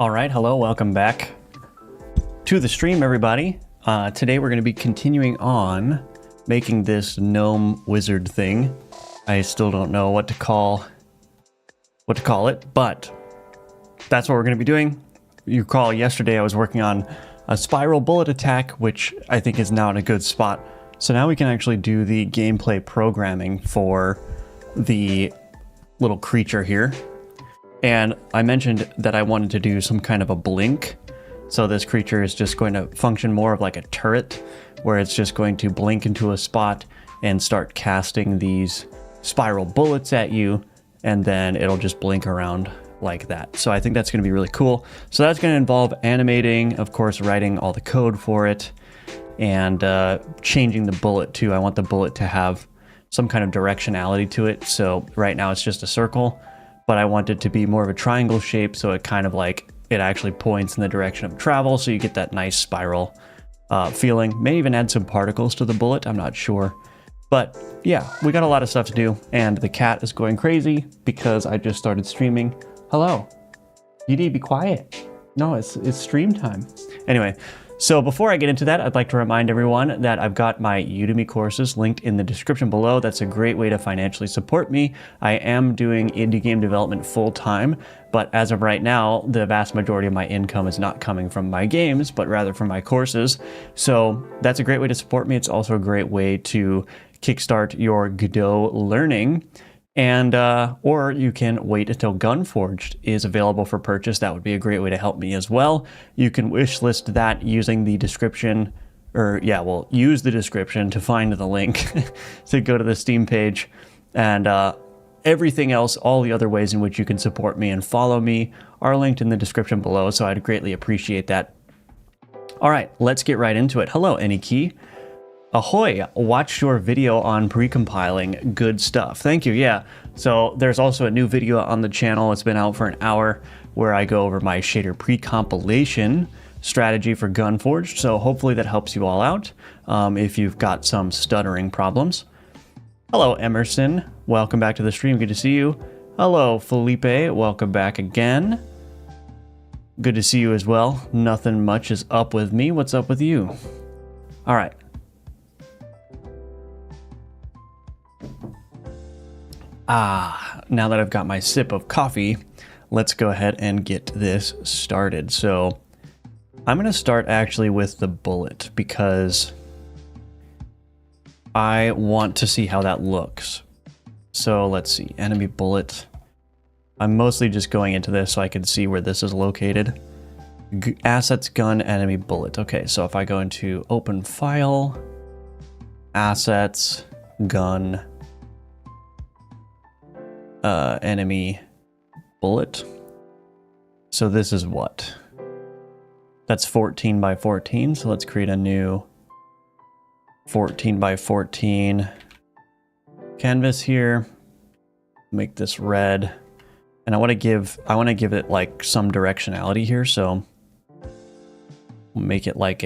All right, hello, welcome back to the stream, everybody. Today we're going to be continuing on making this gnome wizard thing. I still don't know what to call what to call it, but that's what we're going to be doing. You recall yesterday I was working on a spiral bullet attack, which I think is now in a good spot. So now we can actually do the gameplay programming for the little creature here. And I mentioned that I wanted to do some kind of a blink. So this creature is just going to function more of like a turret, where it's just going to blink into a spot and start casting these spiral bullets at you, and then it'll just blink around like that. So I think that's going to be really cool. So that's going to involve animating, of course, writing all the code for it, and changing the bullet too. I want the bullet to have some kind of directionality to it. So right now it's just a circle, but I want it to be more of a triangle shape, so it kind of like it actually points in the direction of travel, so you get that nice spiral feeling. May even add some particles to the bullet, I'm not sure. But yeah, we got a lot of stuff to do, and the cat is going crazy because I just started streaming. Hello, you need to be quiet. No, it's stream time. Anyway, so before I get into that, I'd like to remind everyone that I've got my Udemy courses linked in the description below. That's a great way to financially support me. I am doing indie game development full time, but as of right now, the vast majority of my income is not coming from my games, but rather from my courses. So that's a great way to support me. It's also a great way to kickstart your Godot learning. And or you can wait until Gunforged is available for purchase. That would be a great way to help me as well. You can wishlist that using the description, or yeah, well, use the description to find the link to go to the Steam page. And everything else, all the other ways in which you can support me and follow me are linked in the description below, so I'd greatly appreciate that. All right, let's get right into it. Hello, Anykey. Ahoy, watched your video on precompiling. Good stuff. Thank you. Yeah. So there's also a new video on the channel. It's been out for an hour where I go over my shader precompilation strategy for Gunforged. So hopefully that helps you all out if you've got some stuttering problems. Hello, Emerson. Welcome back to the stream. Good to see you. Hello, Felipe. Welcome back again. Good to see you as well. Nothing much is up with me. What's up with you? All right. Now that I've got my sip of coffee, let's go ahead and get this started. So I'm going to start actually with the bullet because I want to see how that looks. So let's see, enemy bullet. I'm mostly just going into this so I can see where this is located. Assets, gun, enemy bullet. Okay, so if I go into open file, assets, gun, enemy bullet. So this is what? That's 14 by 14. So let's create a new 14 by 14 canvas here. Make this red. And I want to give it like some directionality here. So we'll make it like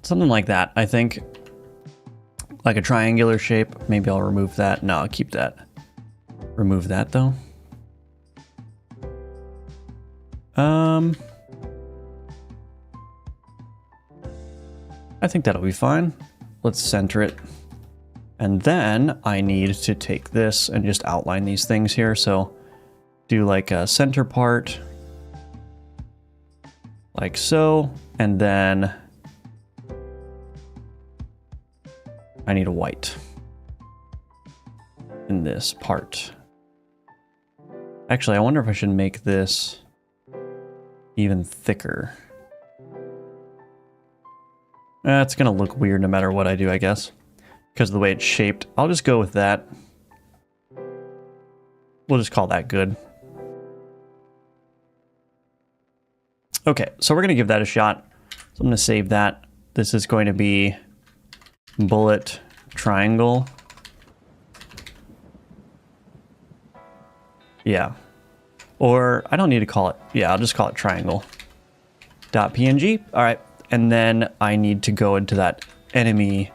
something like that, I think. Like a triangular shape. Maybe I'll remove that. No, I'll keep that. Remove that though. I think that'll be fine. Let's center it. And then I need to take this and just outline these things here. So do like a center part. Like so. And then I need a white in this part. Actually, I wonder if I should make this even thicker. It's gonna look weird no matter what I do, I guess, because of the way it's shaped. I'll just go with that. We'll just call that good. Okay, so we're gonna give that a shot. So I'm gonna save that. This is going to be bullet triangle. Yeah. Or I don't need to call it. Yeah, I'll just call it triangle. .png. All right. And then I need to go into that enemy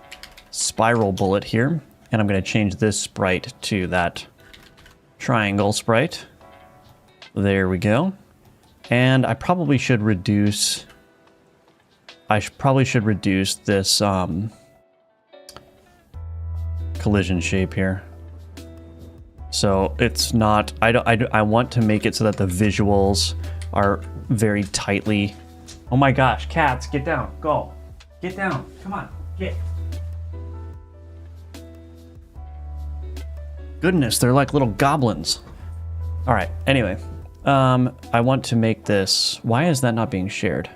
spiral bullet here. And I'm going to change this sprite to that triangle sprite. There we go. And I probably should reduce... this collision shape here. So it's not, I want to make it so that the visuals are very tightly. Oh my gosh, cats, get down, go. Get down, come on, get. Goodness, they're like little goblins. All right, anyway, I want to make this, why is that not being shared?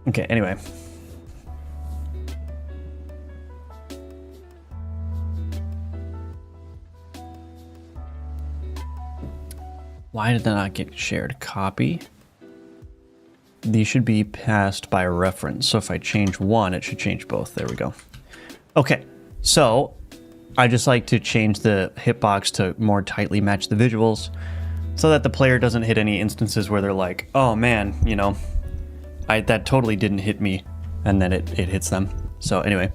Okay, anyway. Why did that not get shared? Copy. These should be passed by reference. So if I change one, it should change both. There we go. Okay, so I just like to change the hitbox to more tightly match the visuals so that the player doesn't hit any instances where they're like, oh man, you know, that totally didn't hit me, and then it hits them. So anyway,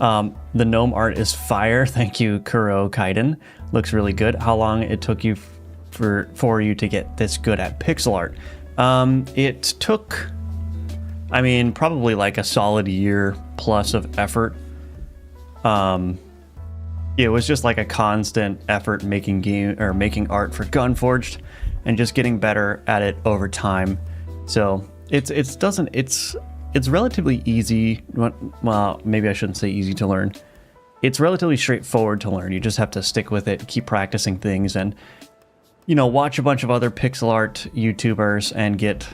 the gnome art is fire. Thank you, Kuro Kaiden. Looks really good. How long it took you for you to get this good at pixel art? It took, I mean, probably like a solid year plus of effort. It was just like a constant effort making art for Gunforged and just getting better at it over time. So it's relatively easy. Well, maybe I shouldn't say easy to learn. It's relatively straightforward to learn. You just have to stick with it, keep practicing things, and you know, watch a bunch of other pixel art YouTubers and get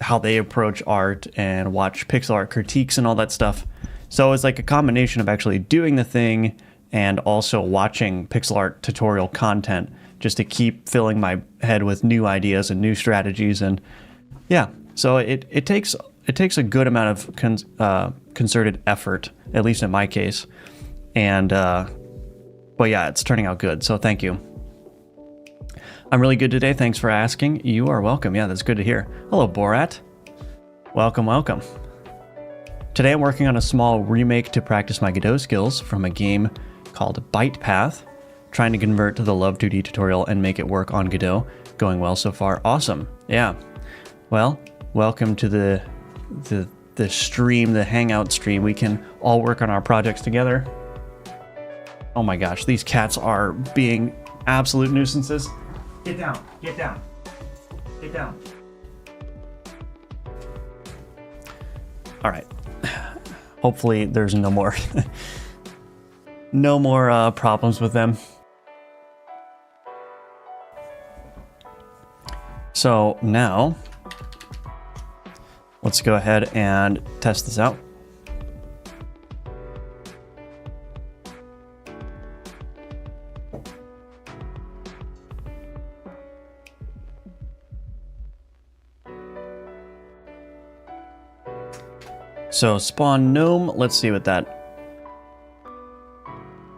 how they approach art and watch pixel art critiques and all that stuff. So it's like a combination of actually doing the thing and also watching pixel art tutorial content just to keep filling my head with new ideas and new strategies. And yeah, so it takes a good amount of concerted effort, at least in my case. And but yeah, it's turning out good, so thank you. I'm really good today, thanks for asking. You are welcome, yeah, that's good to hear. Hello, Borat. Welcome, welcome. Today I'm working on a small remake to practice my Godot skills from a game called Byte Path, trying to convert to the Love 2D tutorial and make it work on Godot. Going well so far, awesome, yeah. Well, welcome to the stream, the Hangout stream. We can all work on our projects together. Oh my gosh, these cats are being absolute nuisances. Get down, get down, get down. All right, hopefully there's no more, problems with them. So now, let's go ahead and test this out. So spawn gnome, let's see what that.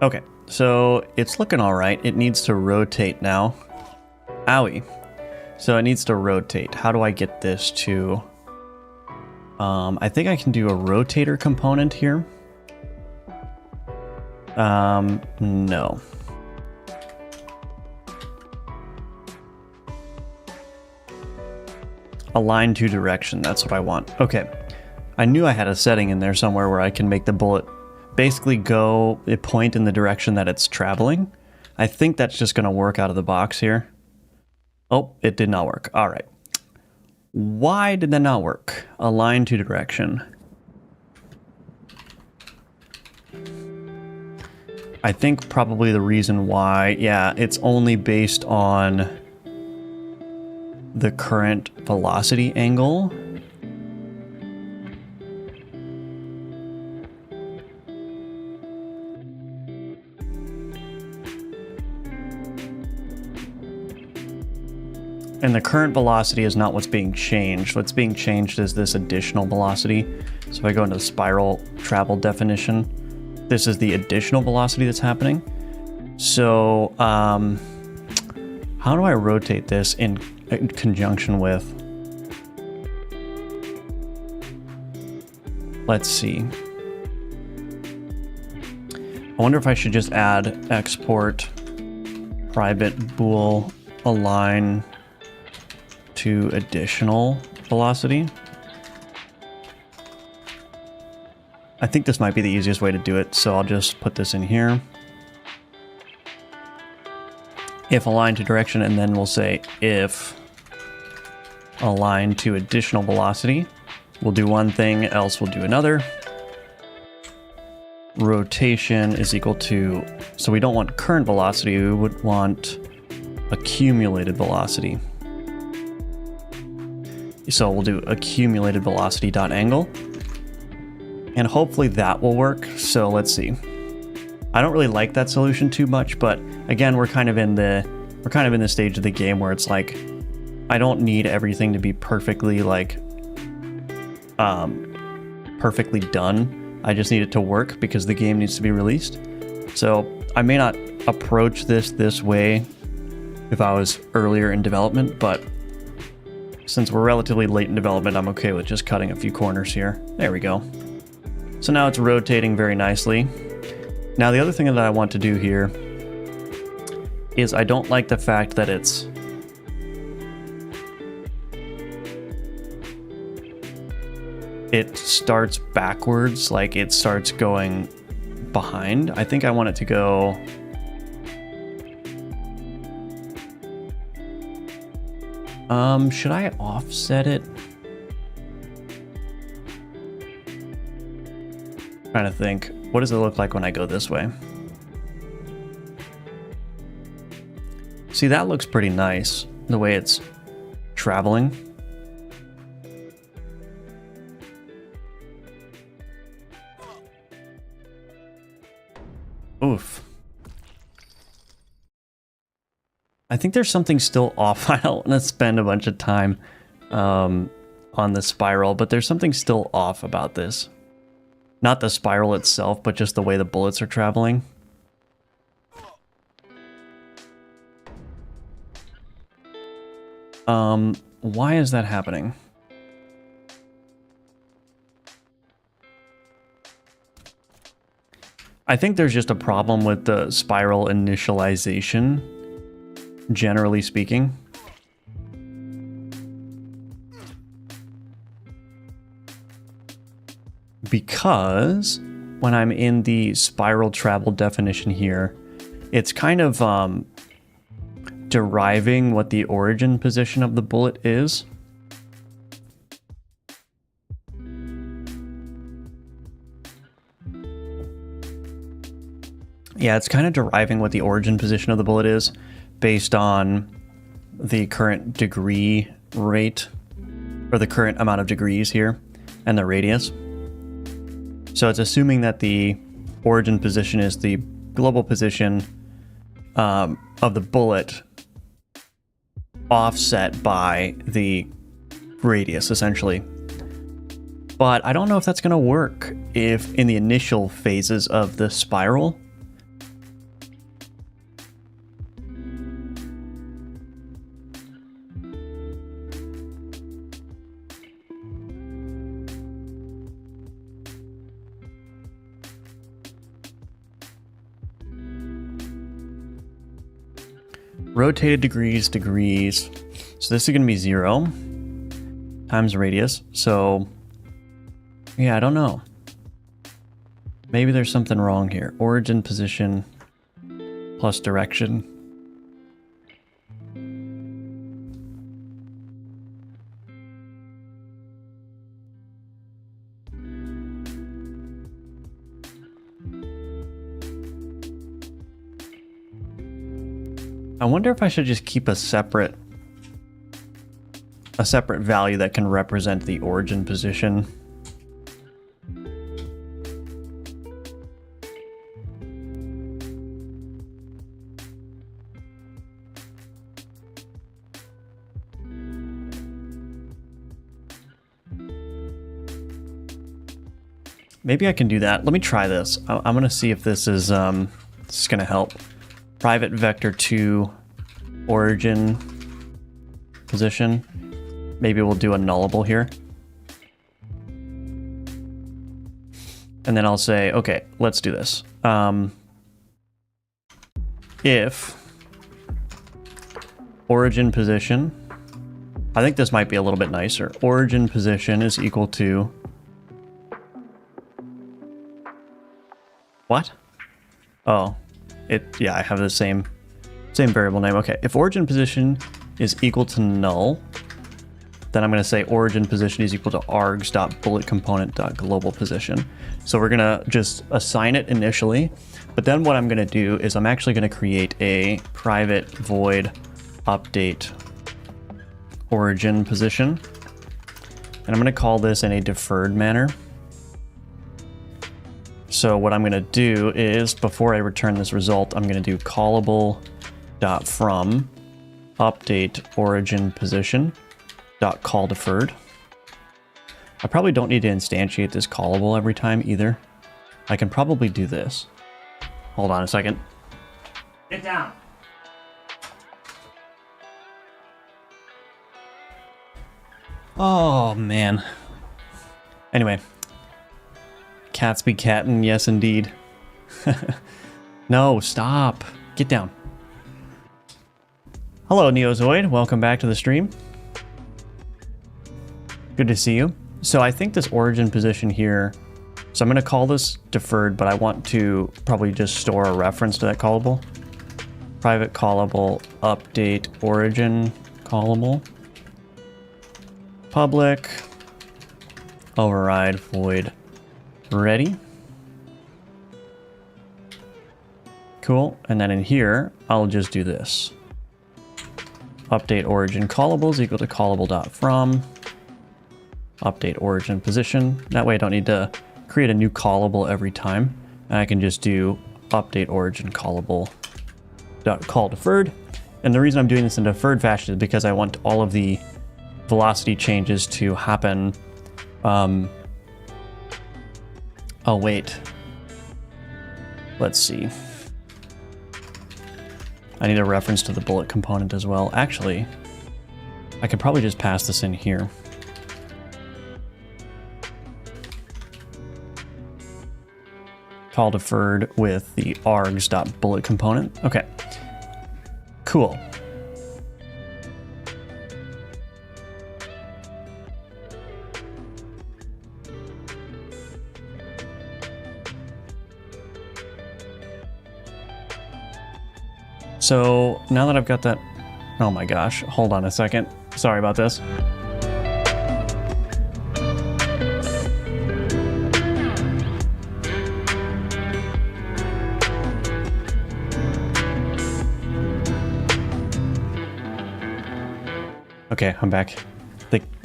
Okay, so it's looking all right. It needs to rotate now. Owie. So it needs to rotate. How do I get this to... I think I can do a rotator component here. No. Align to direction, that's what I want. Okay. I knew I had a setting in there somewhere where I can make the bullet basically go a point in the direction that it's traveling. I think that's just going to work out of the box here. Oh, it did not work. All right. Why did that not work? Align to direction. I think probably the reason why, yeah, it's only based on the current velocity angle. And the current velocity is not what's being changed. What's being changed is this additional velocity. So if I go into the spiral travel definition, this is the additional velocity that's happening. So how do I rotate this in conjunction with... Let's see. I wonder if I should just add export private bool align to additional velocity. I think this might be the easiest way to do it, so I'll just put this in here. If align to direction, and then we'll say if align to additional velocity. We'll do one thing, else we'll do another. Rotation is equal to, so we don't want current velocity, we would want accumulated velocity. So we'll do accumulated velocity dot angle, and hopefully that will work. So let's see. I don't really like that solution too much, but again, we're kind of in the stage of the game where it's like I don't need everything to be perfectly perfectly done. I just need it to work because the game needs to be released. So I may not approach this way if I was earlier in development, but since we're relatively late in development, I'm okay with just cutting a few corners here. There we go. So now it's rotating very nicely. Now the other thing that I want to do here is I don't like the fact that it starts backwards, like it starts going behind. I think I want it to go should I offset it? Trying to think, what does it look like when I go this way? See, that looks pretty nice, the way it's traveling. Oof. I think there's something still off. I don't want to spend a bunch of time on the spiral, but there's something still off about this. Not the spiral itself, but just the way the bullets are traveling. Why is that happening? I think there's just a problem with the spiral initialization, generally speaking. Because when I'm in the spiral travel definition here, it's kind of deriving what the origin position of the bullet is. Yeah, it's kind of deriving what the origin position of the bullet is based on the current degree rate, or the current amount of degrees here, and the radius. So it's assuming that the origin position is the global position of the bullet offset by the radius, essentially. But I don't know if that's going to work if in the initial phases of the spiral. Rotated degrees. So this is going to be 0 times radius. So yeah, I don't know. Maybe there's something wrong here. Origin position plus direction. I wonder if I should just keep a separate value that can represent the origin position. Maybe I can do that. Let me try this. I'm going to see if this is going to help. Private vector to origin position. Maybe we'll do a nullable here. And then I'll say, okay, let's do this. If origin position, I think this might be a little bit nicer. Origin position is equal to What? Oh, yeah, I have the same variable name. Okay, if origin position is equal to null, then I'm going to say origin position is equal to args.bulletComponent.global position. So we're going to just assign it initially, but then what I'm going to do is I'm actually going to create a private void update origin position. And I'm going to call this in a deferred manner. So what I'm going to do is, before I return this result, I'm going to do callable.from update origin position dot call deferred. I probably don't need to instantiate this callable every time either. I can probably do this. Hold on a second. Get down. Oh man. Anyway. Cats be cattin', yes indeed. No, stop. Get down. Hello Neozoid, welcome back to the stream. Good to see you. So I think this origin position here, so I'm going to call this deferred, but I want to probably just store a reference to that callable. Private callable update origin callable. Public override void ready. Cool. And then in here, I'll just do this. Update origin callables equal to callable.from update origin position. That way I don't need to create a new callable every time. And I can just do update origin callable dot call deferred. And the reason I'm doing this in deferred fashion is because I want all of the velocity changes to happen. Oh wait. Let's see. I need a reference to the bullet component as well. Actually, I could probably just pass this in here. Call deferred with the args.bullet component. Okay, cool. So now that I've got that, oh my gosh, hold on a second. Sorry about this. Okay, I'm back.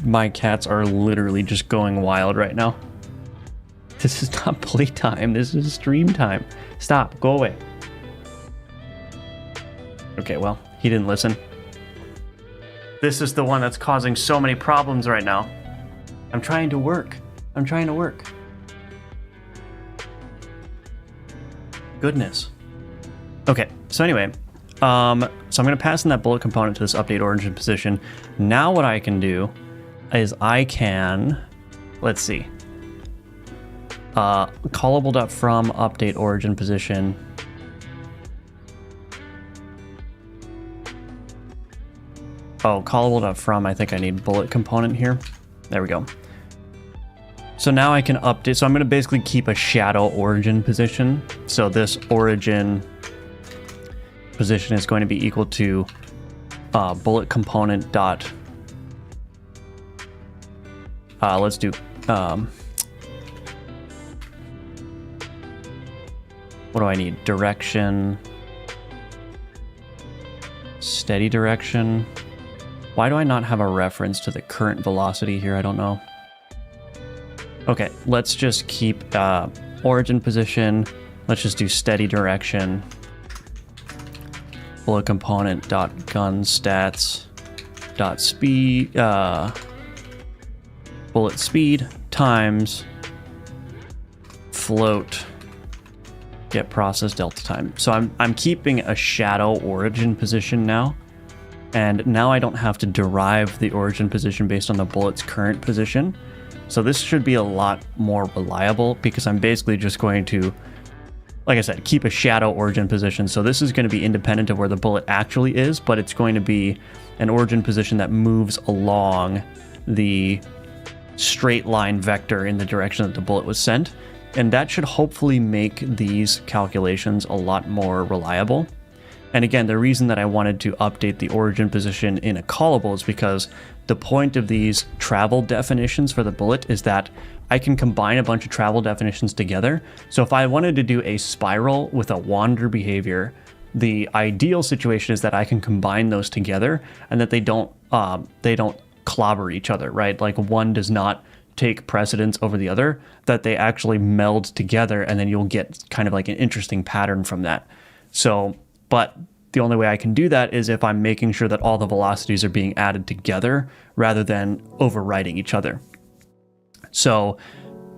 My cats are literally just going wild right now. This is not playtime, this is stream time. Stop, go away. Okay, well, he didn't listen. This is the one that's causing so many problems right now. I'm trying to work. Goodness. Okay, so anyway, so I'm going to pass in that bullet component to this update origin position. Now what I can do is I can, let's see, callable.from update origin position. Oh, callable.from, I think I need bullet component here. There we go. So now I can update, so I'm going to basically keep a shadow origin position. So this origin position is going to be equal to bullet component dot, let's do, what do I need? Direction, steady direction. Why do I not have a reference to the current velocity here? I don't know. Okay, let's just keep origin position. Let's just do steady direction. Bullet component dot gun stats dot speed bullet speed times float get process delta time. So I'm keeping a shadow origin position now. And now I don't have to derive the origin position based on the bullet's current position. So this should be a lot more reliable because I'm basically just going to, like I said, keep a shadow origin position. So this is going to be independent of where the bullet actually is, but it's going to be an origin position that moves along the straight line vector in the direction that the bullet was sent. And that should hopefully make these calculations a lot more reliable. And again, the reason that I wanted to update the origin position in a callable is because the point of these travel definitions for the bullet is that I can combine a bunch of travel definitions together. So if I wanted to do a spiral with a wander behavior, the ideal situation is that I can combine those together and that they don't clobber each other, right? Like one does not take precedence over the other, that they actually meld together, and then you'll get kind of like an interesting pattern from that. So, but the only way I can do that is if I'm making sure that all the velocities are being added together rather than overriding each other. So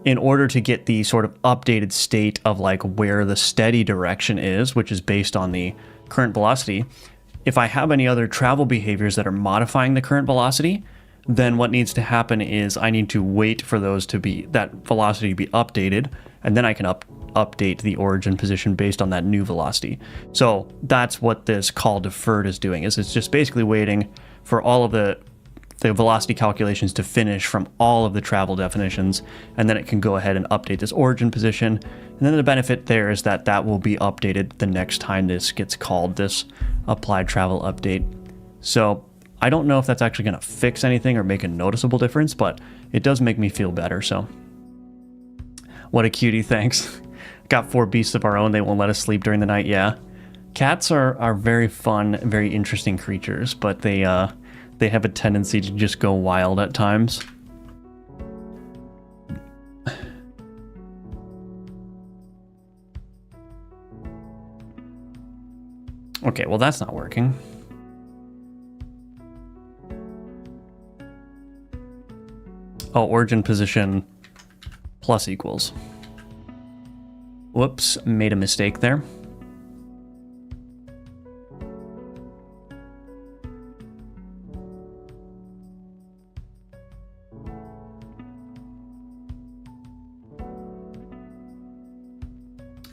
in order to get the sort of updated state of like where the steady direction is, which is based on the current velocity, if I have any other travel behaviors that are modifying the current velocity, then what needs to happen is I need to wait for that velocity to be updated, and then I can update the origin position based on that new velocity. So that's what this call deferred is doing, is it's just basically waiting for all of the velocity calculations to finish from all of the travel definitions, and then it can go ahead and update this origin position. And then the benefit there is that that will be updated the next time this gets called, this applied travel update. So I don't know if that's actually going to fix anything or make a noticeable difference, but it does make me feel better. So what a cutie, thanks. Got 4 beasts of our own. They won't let us sleep during the night. Yeah. Cats are very fun, very interesting creatures, but they have a tendency to just go wild at times. Okay, well that's not working. Oh, origin position plus equals. Whoops, made a mistake there.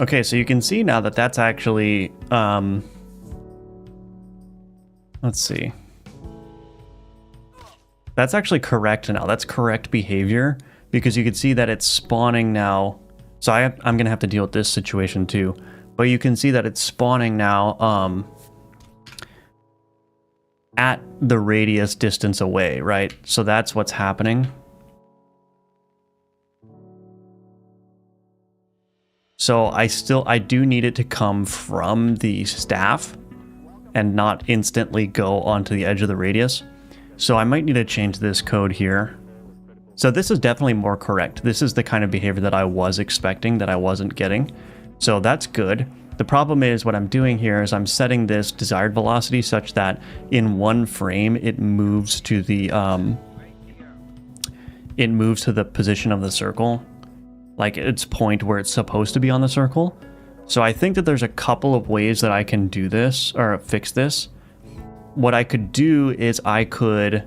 Okay, so you can see now that that's actually, let's see. That's actually correct now. That's correct behavior, because you can see that it's spawning now. So I'm going to have to deal with this situation too. But you can see that it's spawning now at the radius distance away, right? So that's what's happening. So I do need it to come from the staff and not instantly go onto the edge of the radius. So I might need to change this code here. So this is definitely more correct. This is the kind of behavior that I was expecting that I wasn't getting. So that's good. The problem is what I'm doing here is I'm setting this desired velocity such that in one frame it moves to the position of the circle, like its point where it's supposed to be on the circle. So I think that there's a couple of ways that I can do this or fix this. What I could do is I could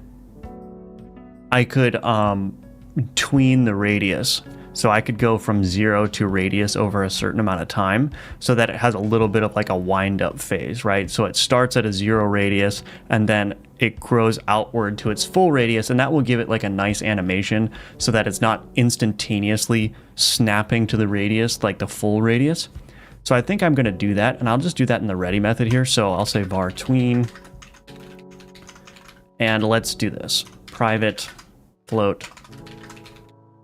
tween the radius. So I could go from 0 to radius over a certain amount of time so that it has a little bit of like a wind up phase, right? So it starts at a 0 radius and then it grows outward to its full radius, and that will give it like a nice animation so that it's not instantaneously snapping to the radius like the full radius. So I think I'm going to do that, and I'll just do that in the ready method here. So I'll say var tween, and let's do this. Private float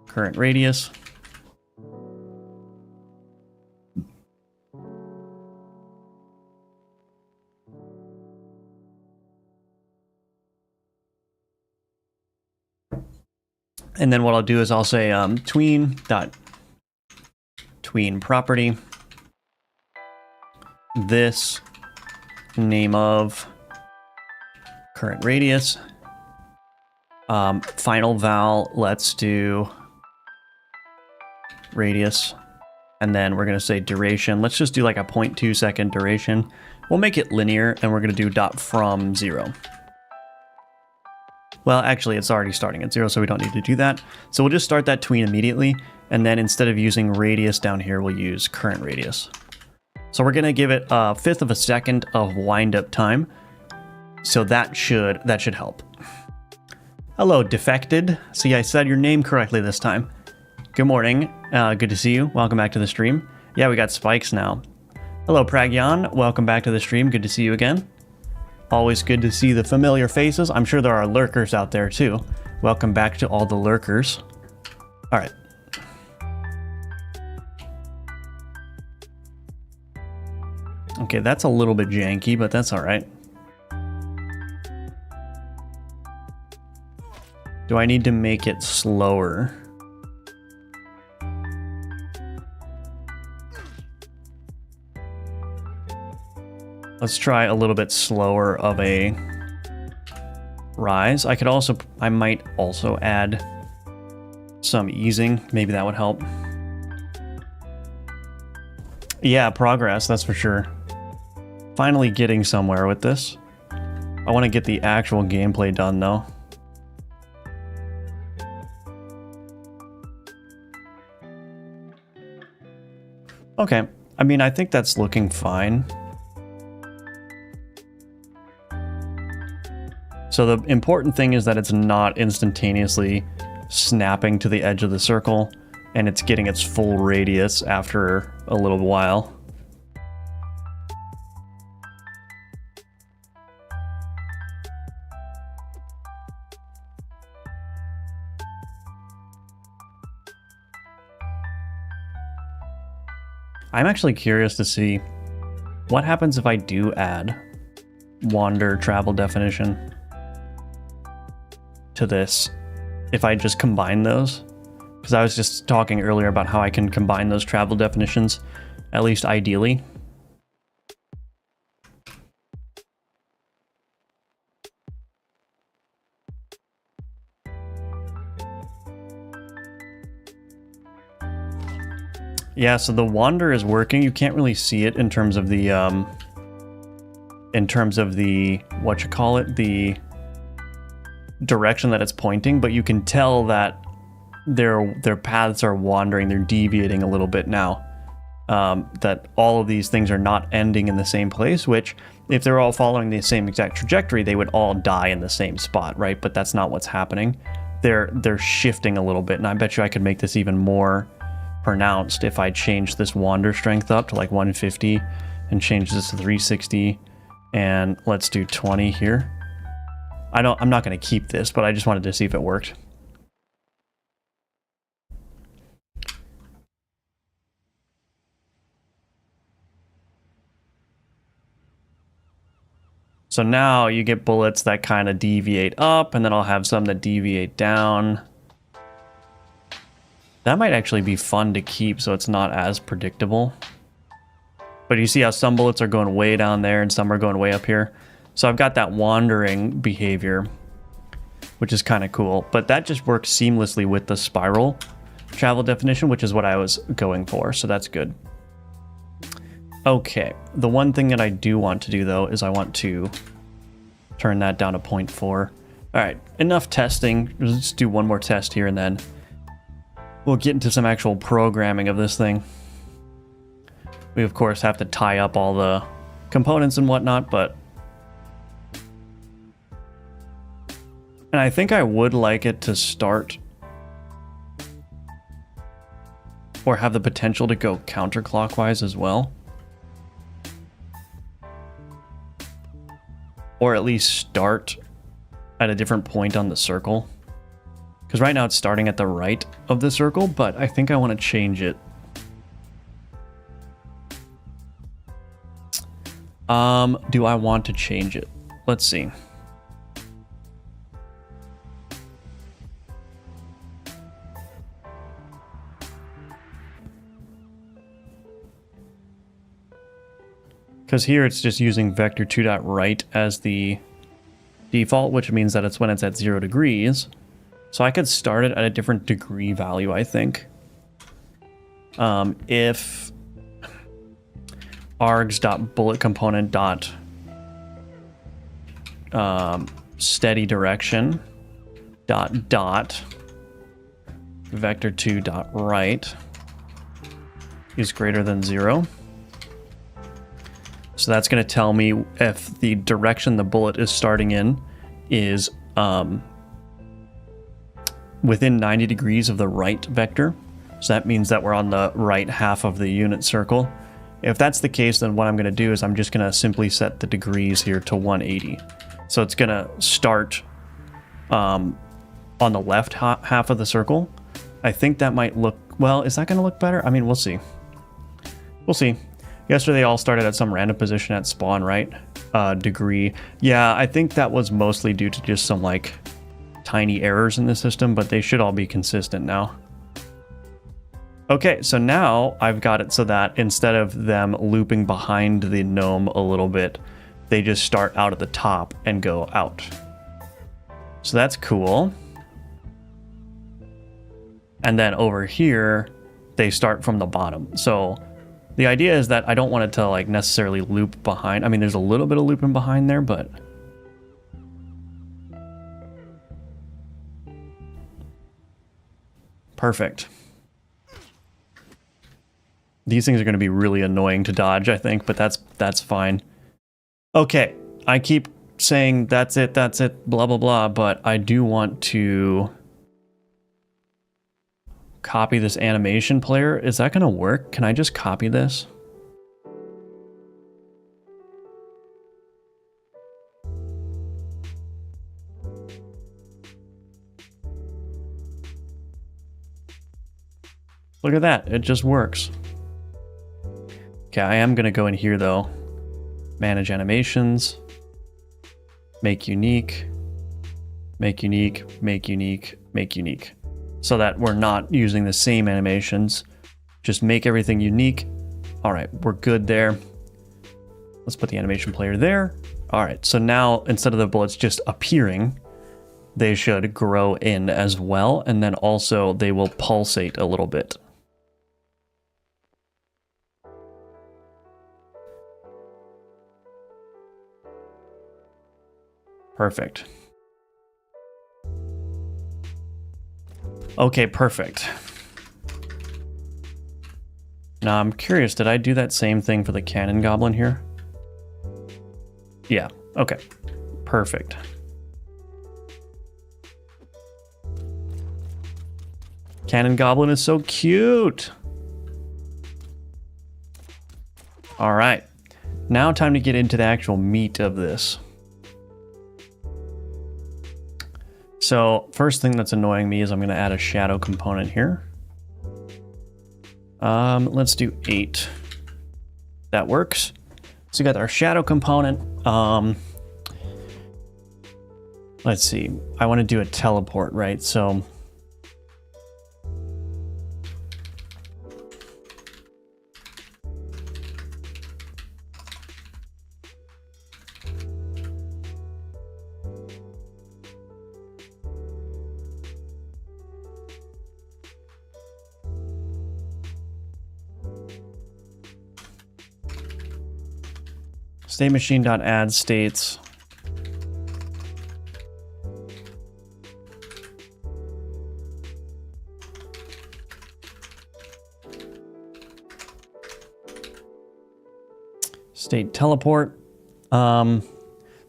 current radius. And then what I'll do is I'll say tween property, this name of current radius, final val, let's do radius, and then we're going to say duration. Let's just do like a 0.2 second duration. We'll make it linear, and we're going to do dot from 0. Well, actually, it's already starting at 0, so we don't need to do that. So we'll just start that tween immediately, and then instead of using radius down here, we'll use current radius. So we're going to give it a 1/5 of a second of wind-up time. So that should help. Hello, Defected. See, I said your name correctly this time. Good morning. Good to see you. Welcome back to the stream. Yeah, we got spikes now. Hello, Pragyan. Welcome back to the stream. Good to see you again. Always good to see the familiar faces. I'm sure there are lurkers out there too. Welcome back to all the lurkers. All right. Okay, that's a little bit janky, but that's all right. Do I need to make it slower? Let's try a little bit slower of a rise. I might also add some easing. Maybe that would help. Yeah, progress, that's for sure. Finally getting somewhere with this. I want to get the actual gameplay done though. Okay, I mean, I think that's looking fine. So the important thing is that it's not instantaneously snapping to the edge of the circle, and it's getting its full radius after a little while. I'm actually curious to see what happens if I do add wander travel definition to this, if I just combine those, because I was just talking earlier about how I can combine those travel definitions, at least ideally. Yeah, so the wander is working. You can't really see it in terms of the the direction that it's pointing, but you can tell that their paths are wandering, they're deviating a little bit now. That all of these things are not ending in the same place, which if they're all following the same exact trajectory, they would all die in the same spot, right? But that's not what's happening. They're shifting a little bit, and I bet you I could make this even more pronounced if I change this wander strength up to like 150 and change this to 360, and let's do 20 here. I'm not going to keep this, but I just wanted to see if it worked. So now you get bullets that kind of deviate up, and then I'll have some that deviate down. That might actually be fun to keep, so it's not as predictable. But you see how some bullets are going way down there and some are going way up here. So I've got that wandering behavior, which is kind of cool. But that just works seamlessly with the spiral travel definition, which is what I was going for. So that's good. Okay, the one thing that I do want to do though is I want to turn that down to 0.4. All right, enough testing. Let's do one more test here and then we'll get into some actual programming of this thing. We of course have to tie up all the components and whatnot, but and I think I would like it to start or have the potential to go counterclockwise as well. Or at least start at a different point on the circle. Because right now it's starting at the right of the circle, but I think I want to change it. Do I want to change it? Let's see. Because here it's just using vector2.right as the default, which means that it's when it's at 0 degrees. So I could start it at a different degree value, I think. If args.bulletComponent steady direction dot vector2.right is greater than 0. So that's going to tell me if the direction the bullet is starting in is within 90 degrees of the right vector, So that means that we're on the right half of the unit circle. If that's the case, then what I'm going to do is I'm just going to simply set the degrees here to 180. So it's going to start on the left half of the circle. I think that might look, well, is that going to look better? I mean, we'll see. We'll see. Yesterday they all started at some random position at spawn, right? Degree. Yeah, I think that was mostly due to just some like tiny errors in the system, but they should all be consistent now. Okay, so now I've got it so that instead of them looping behind the gnome a little bit, they just start out at the top and go out. So that's cool. And then over here, they start from the bottom. So the idea is that I don't want it to like necessarily loop behind. I mean, there's a little bit of looping behind there, but perfect. These things are going to be really annoying to dodge, I think, but that's fine. Okay, I keep saying that's it, blah, blah, blah, but I do want to copy this animation player. Is that going to work? Can I just copy this? Look at that, it just works. Okay, I am going to go in here though. Manage animations. Make unique. Make unique. Make unique. Make unique. So that we're not using the same animations. Just make everything unique. All right, we're good there. Let's put the animation player there. All right, so now instead of the bullets just appearing, they should grow in as well. And then also they will pulsate a little bit. Perfect. Okay, perfect. Now I'm curious, did I do that same thing for the cannon goblin here? Yeah, okay. Perfect. Cannon goblin is so cute. All right. Now time to get into the actual meat of this. So first thing that's annoying me is I'm going to add a shadow component here. Let's do 8. That works. So we got our shadow component. Let's see. I want to do a teleport, right? So state machine.add states state teleport. So I'm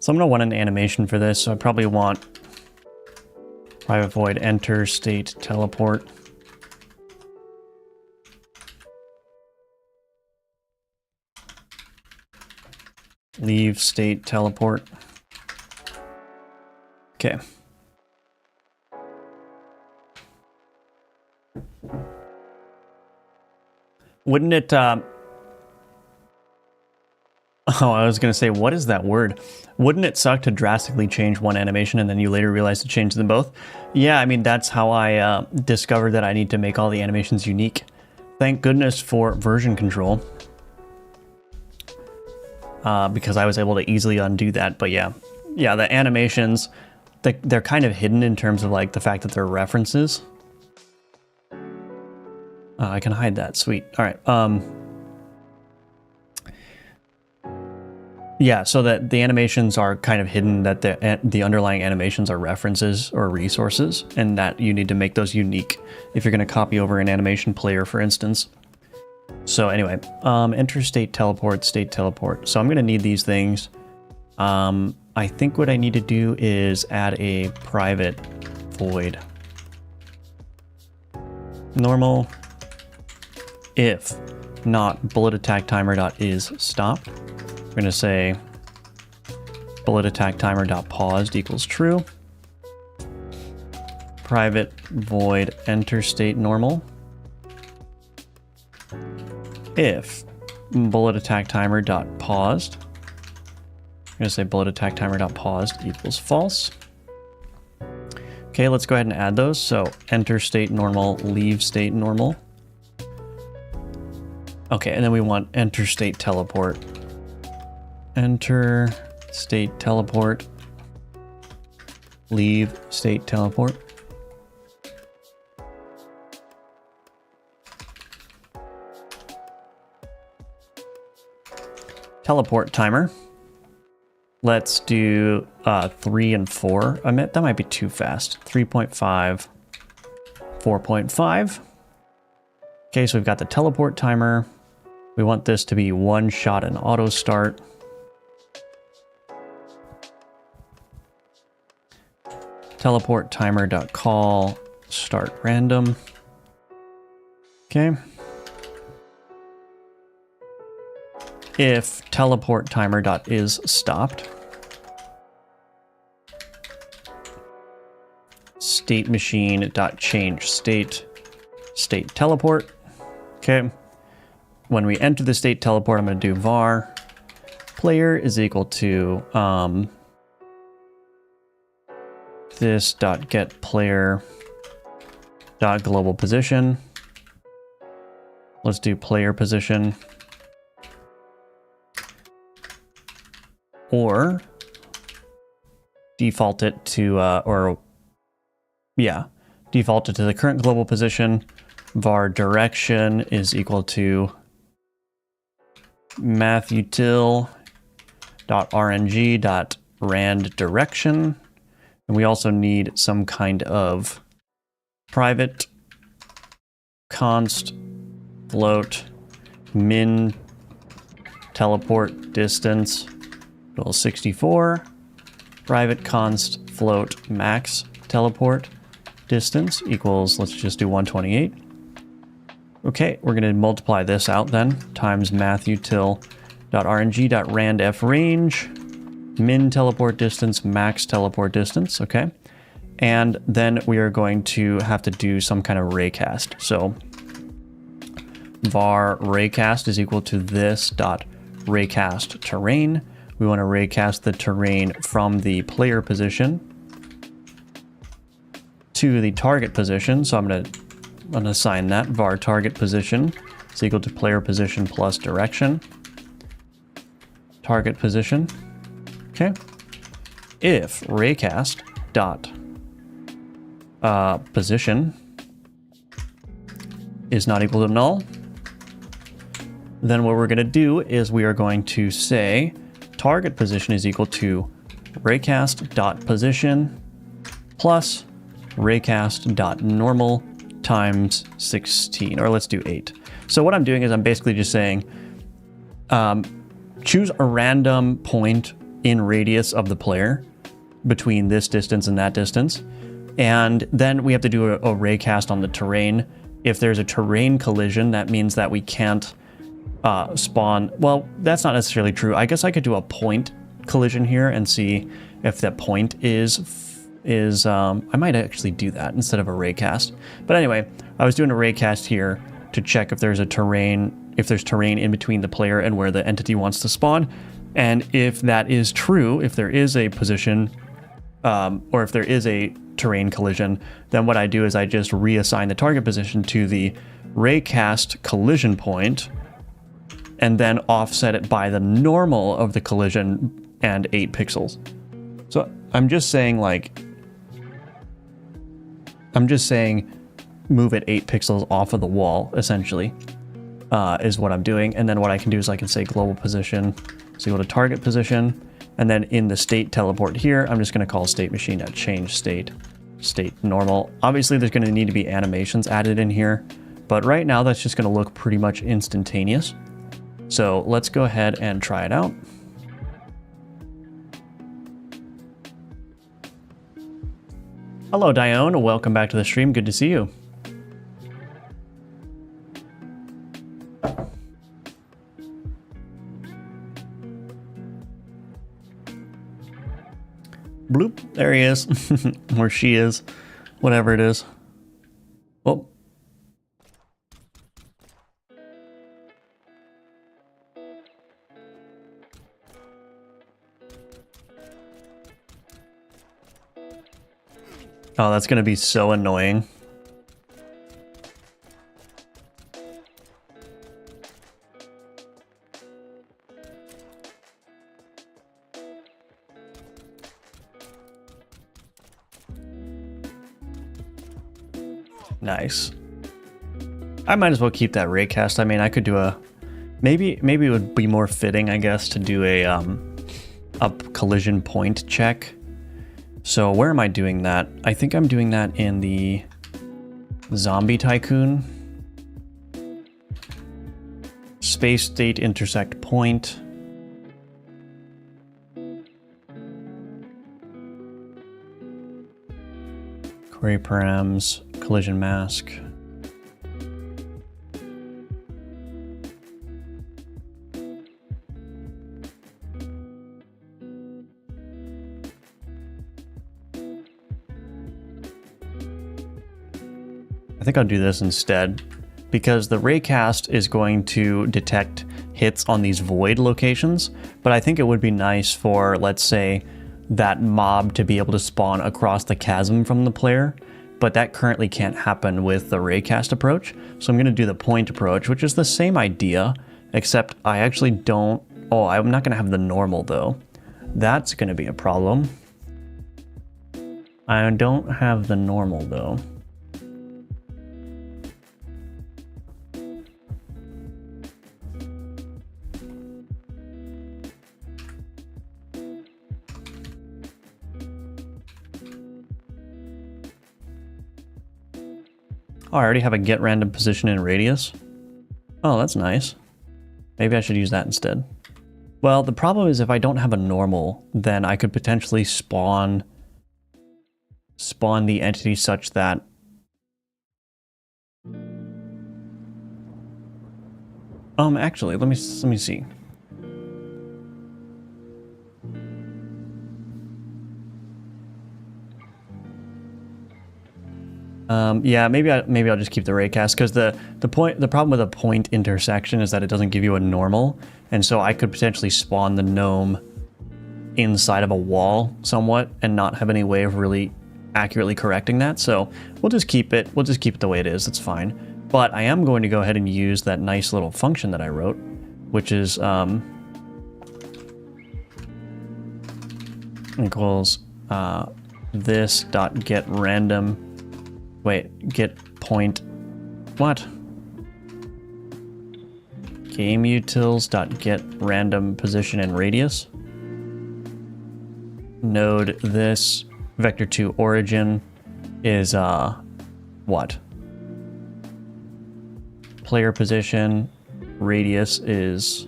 gonna want an animation for this. So I probably want private void enter state teleport. Leave state teleport. Okay. Wouldn't it, oh, I was going to say, what is that word? Wouldn't it suck to drastically change one animation and then you later realize to change them both? Yeah, I mean, that's how I discovered that I need to make all the animations unique. Thank goodness for version control. Because I was able to easily undo that. But yeah, the animations, they're kind of hidden in terms of like the fact that they're references. I can hide that, sweet. All right. Yeah, so that the animations are kind of hidden, that the underlying animations are references or resources, and that you need to make those unique if you're going to copy over an animation player, for instance. So anyway, enter state teleport. So I'm going to need these things. I think what I need to do is add a private void. Normal if not bullet attack timer dot is stopped. We're going to say bullet attack timer dot paused equals true. Private void enter state normal. If bullet attack timer dot paused, I'm going to say bullet attack timer dot paused equals false. Okay, let's go ahead and add those. So enter state normal, leave state normal. Okay, and then we want enter state teleport. Enter state teleport, leave state teleport. Teleport timer. Let's do 3 and 4 emit. That might be too fast. 3.5, 4.5. Okay, so we've got the teleport timer. We want this to be one shot and auto start. Teleport timer dot call start random. Okay. If teleport timer dot is stopped, state machine dot change state teleport. Okay. When we enter the state teleport, I'm going to do var player is equal to this dot get player dot global position. Let's do player position. Or default it to, default it to the current global position. Var direction is equal to mathutil.rng.rand direction. And we also need some kind of private const float min teleport distance equals 64. Private const float max teleport distance equals, let's just do 128. Okay, we're going to multiply this out then, times mathutil.rng.randfrange, min teleport distance, max teleport distance, okay? And then we are going to have to do some kind of raycast. So var raycast is equal to this dot raycast terrain. We want to raycast the terrain from the player position to the target position. So I'm going to assign that var target position is equal to player position plus direction. Target position. Okay. If raycast dot position is not equal to null, then what we're going to do is we are going to say target position is equal to raycast dot position plus raycast dot normal times 16, or let's do 8. So what I'm doing is I'm basically just saying choose a random point in radius of the player between this distance and that distance, and then we have to do a raycast on the terrain. If there's a terrain collision, that means that we can't spawn. Well, that's not necessarily true. I guess I could do a point collision here and see if that point is I might actually do that instead of a raycast. But anyway, I was doing a raycast here to check if there's terrain in between the player and where the entity wants to spawn. And if that is true, if there is a position, or if there is a terrain collision, then what I do is I just reassign the target position to the raycast collision point and then offset it by the normal of the collision and 8 pixels. So I'm just saying move it 8 pixels off of the wall, essentially, is what I'm doing. And then what I can do is I can say global position is equal to target position. And then in the state teleport here, I'm just going to call state machine at change state normal. Obviously, there's going to need to be animations added in here, but right now that's just going to look pretty much instantaneous. So let's go ahead and try it out. Hello, Dione. Welcome back to the stream. Good to see you. Bloop, there he is. Or she is. Whatever it is. Oh. Oh, that's gonna be so annoying. Nice. I might as well keep that raycast. I mean, I could do a maybe it would be more fitting, I guess, to do a collision point check. So where am I doing that? I think I'm doing that in the Zombie Tycoon. Space state intersect point. Query params, collision mask. I think I'll do this instead, because the raycast is going to detect hits on these void locations, but I think it would be nice for, let's say, that mob to be able to spawn across the chasm from the player, but that currently can't happen with the raycast approach. So I'm going to do the point approach, which is the same idea, except I actually don't... Oh, I'm not going to have the normal though. That's going to be a problem. I don't have the normal though. Oh, I already have a get random position and radius. Oh, that's nice. Maybe I should use that instead. Well, the problem is if I don't have a normal, then I could potentially spawn the entity such that... Actually, let me see. Yeah, maybe I'll just keep the raycast, because the problem with a point intersection is that it doesn't give you a normal, and so I could potentially spawn the gnome inside of a wall somewhat and not have any way of really accurately correcting that. So we'll just keep it the way it is. It's fine. But I am going to go ahead and use that nice little function that I wrote, which is equals this dot get random. Wait, get point, what? GameUtils.get random position and radius. Node this vector2 origin is what? Player position, radius is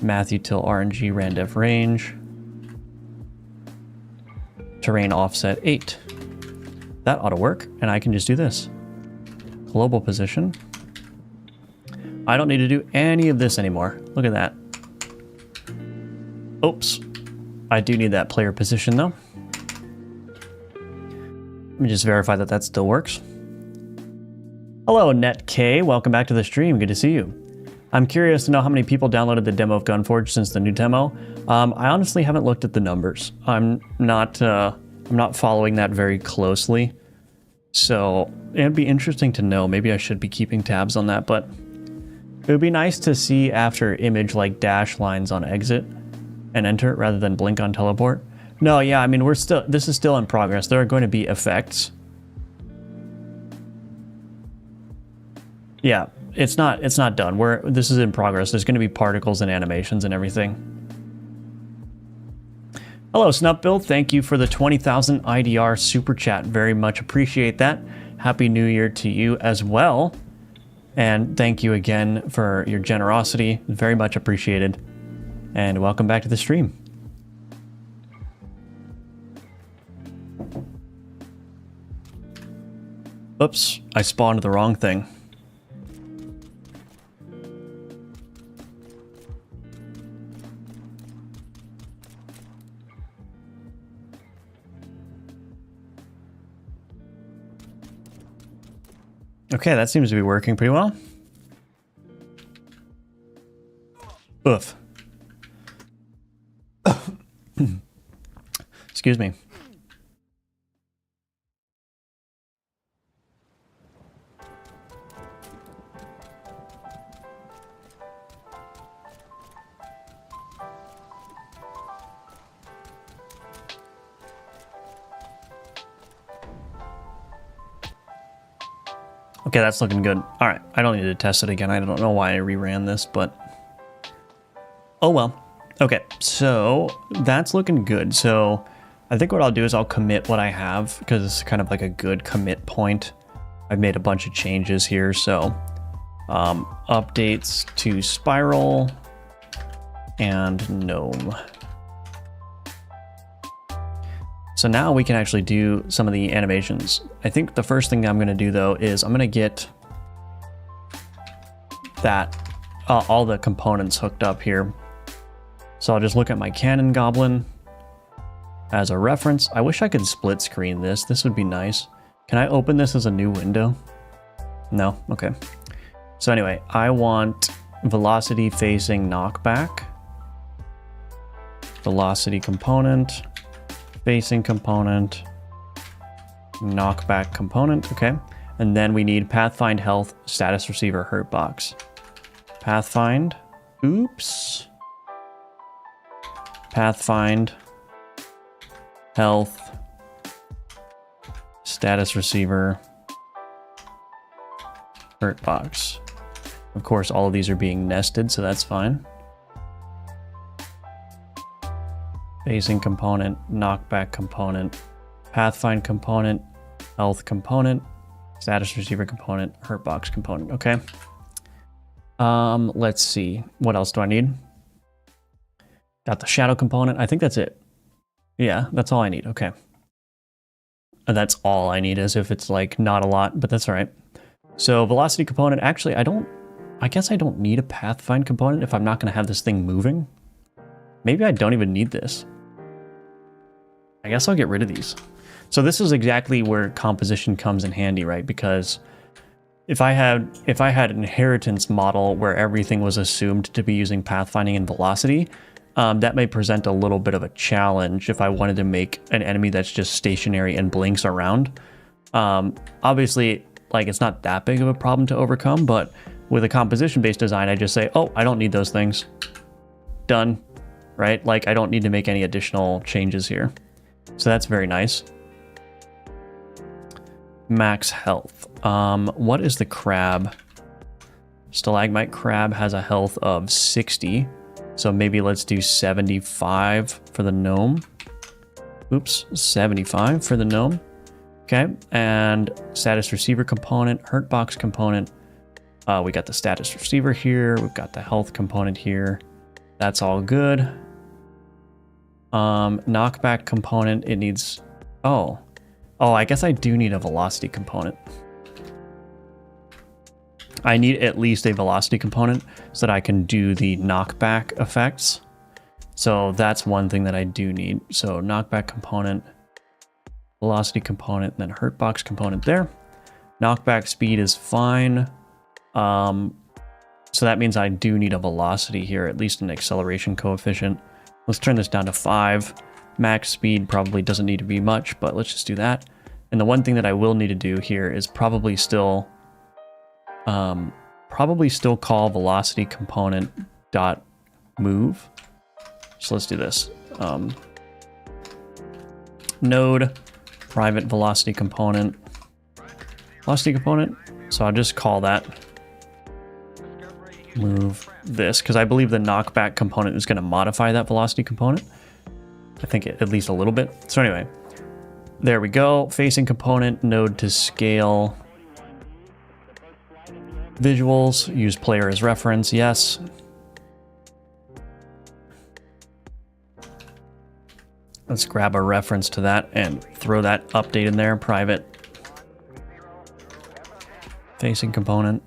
MathUtil.RNG randef range. Terrain offset 8. That ought to work, and I can just do this. Global position. I don't need to do any of this anymore. Look at that. Oops. I do need that player position, though. Let me just verify that that still works. Hello, NetK. Welcome back to the stream. Good to see you. I'm curious to know how many people downloaded the demo of Gunforge since the new demo. I honestly haven't looked at the numbers. I'm not following that very closely, so it'd be interesting to know. Maybe I should be keeping tabs on that, but it would be nice to see after image like dash lines on exit and enter rather than blink on teleport. No, yeah, I mean, this is still in progress. There are going to be effects. Yeah, it's not done. This is in progress. There's going to be particles and animations and everything. Hello, Snupbill. Thank you for the 20,000 IDR super chat. Very much appreciate that. Happy New Year to you as well. And thank you again for your generosity. Very much appreciated. And welcome back to the stream. Oops, I spawned the wrong thing. Okay, that seems to be working pretty well. Oof. Excuse me. Okay, that's looking good. All right, I don't need to test it again. I don't know why I reran this, but oh well. Okay, so that's looking good. So I think what I'll do is I'll commit what I have because it's kind of like a good commit point. I've made a bunch of changes here, so updates to Spiral and Gnome. So now we can actually do some of the animations. I think the first thing I'm going to do though is I'm going to get that all the components hooked up here. So I'll just look at my cannon goblin as a reference. I wish I could split screen this. This would be nice. Can I open this as a new window? No? Okay. So anyway, I want velocity facing knockback. Velocity component. Facing component, knockback component, okay. And then we need pathfind health, status receiver, hurt box. Pathfind, oops. Pathfind, health, status receiver, hurt box. Of course, all of these are being nested, so that's fine. Facing component, knockback component, pathfind component, health component, status receiver component, hurt box component. Okay. Let's see. What else do I need? Got the shadow component. I think that's it. Yeah, that's all I need. Okay. And that's all I need, as if it's like not a lot, but that's all right. So velocity component. Actually, I guess I don't need a pathfind component if I'm not going to have this thing moving. Maybe I don't even need this. I guess I'll get rid of these. So this is exactly where composition comes in handy, right? Because if I had an inheritance model where everything was assumed to be using pathfinding and velocity, that may present a little bit of a challenge if I wanted to make an enemy that's just stationary and blinks around. Obviously, like, it's not that big of a problem to overcome, but with a composition-based design, I just say, oh, I don't need those things. Done, right? Like, I don't need to make any additional changes here. So that's very nice. Max health. What is the crab? Stalagmite crab has a health of 60. So maybe let's do 75 for the gnome. Oops, 75 for the gnome. Okay, and status receiver component, hurt box component. We got the status receiver here. We've got the health component here. That's all good. Knockback component, it needs... Oh, I guess I do need a velocity component. I need at least a velocity component so that I can do the knockback effects. So that's one thing that I do need. So knockback component, velocity component, and then hurt box component there. Knockback speed is fine. So that means I do need a velocity here, at least an acceleration coefficient. Let's turn this down to 5. Max speed probably doesn't need to be much, but let's just do that. And the one thing that I will need to do here is probably still call velocity component dot move. So let's do this. Node private velocity component. So I'll just call that move this, because I believe the knockback component is going to modify that velocity component. I think at least a little bit. So anyway, there we go. Facing component, node to scale. Visuals, use player as reference, yes. Let's grab a reference to that and throw that update in there, private. Facing component.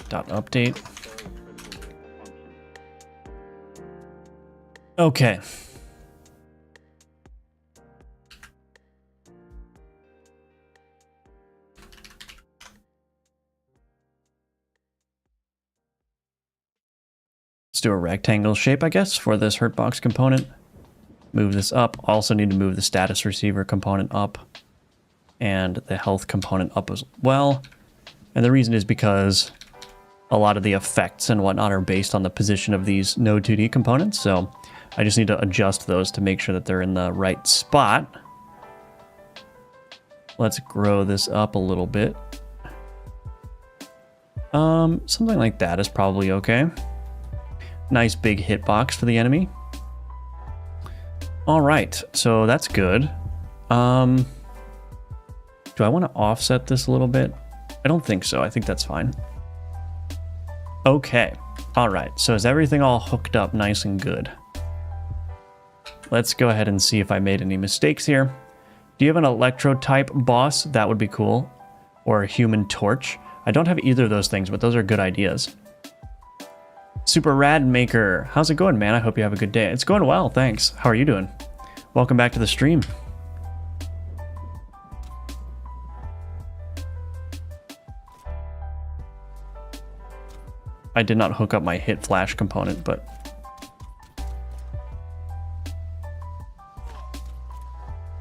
Dot update. Okay. do a rectangle shape, I guess, for this hurtbox component. Move this up. Also need to move the status receiver component up and the health component up as well. And the reason is because a lot of the effects and whatnot are based on the position of these Node 2D components. So I just need to adjust those to make sure that they're in the right spot. Let's grow this up a little bit. Something like that is probably okay. Nice big hitbox for the enemy. All right, so that's good. Do I want to offset this a little bit? I don't think so. I think that's fine. Okay. All right. So is everything all hooked up nice and good? Let's go ahead and see if I made any mistakes here. Do you have an electro type boss? That would be cool. Or a human torch. I don't have either of those things, but those are good ideas. Super Rad Maker. How's it going, man? I hope you have a good day. It's going well, thanks. How are you doing? Welcome back to the stream. I did not hook up my hit flash component, but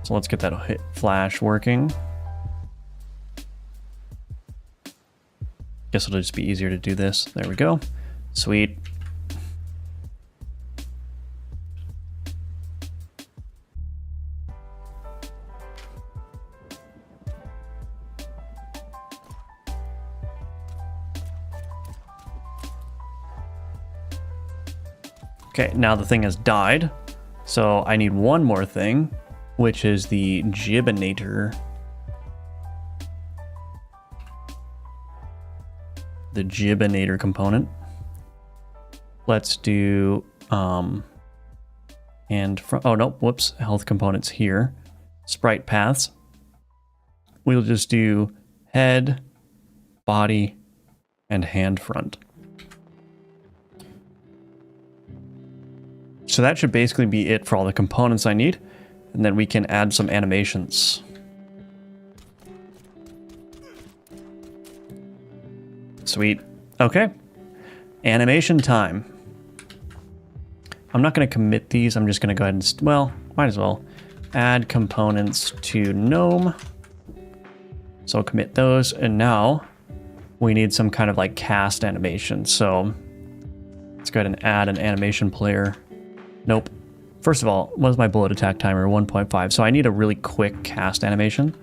so let's get that hit flash working. Guess it'll just be easier to do this. There we go. Sweet. Okay, now the thing has died, so I need one more thing, which is the Gibinator. The Gibinator component. Let's do, oh no, whoops, health components here. Sprite paths. We'll just do head, body, and hand front. So that should basically be it for all the components I need. And then we can add some animations. Sweet. Okay. Animation time. I'm not going to commit these. I'm just going to go ahead and, well, might as well. Add components to Gnome. So I'll commit those. And now we need some kind of like cast animation. So let's go ahead and add an animation player. Nope. First of all, what is my bullet attack timer? 1.5. So I need a really quick cast animation.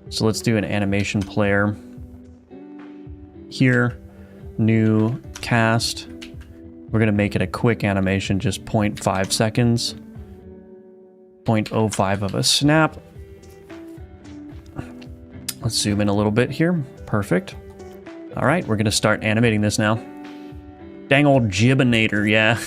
So let's do an animation player. Here, new cast. We're going to make it a quick animation, just 0.5 seconds. 0.05 of a snap. Let's zoom in a little bit here. Perfect. All right, we're going to start animating this now. Dang old Gibinator, yeah.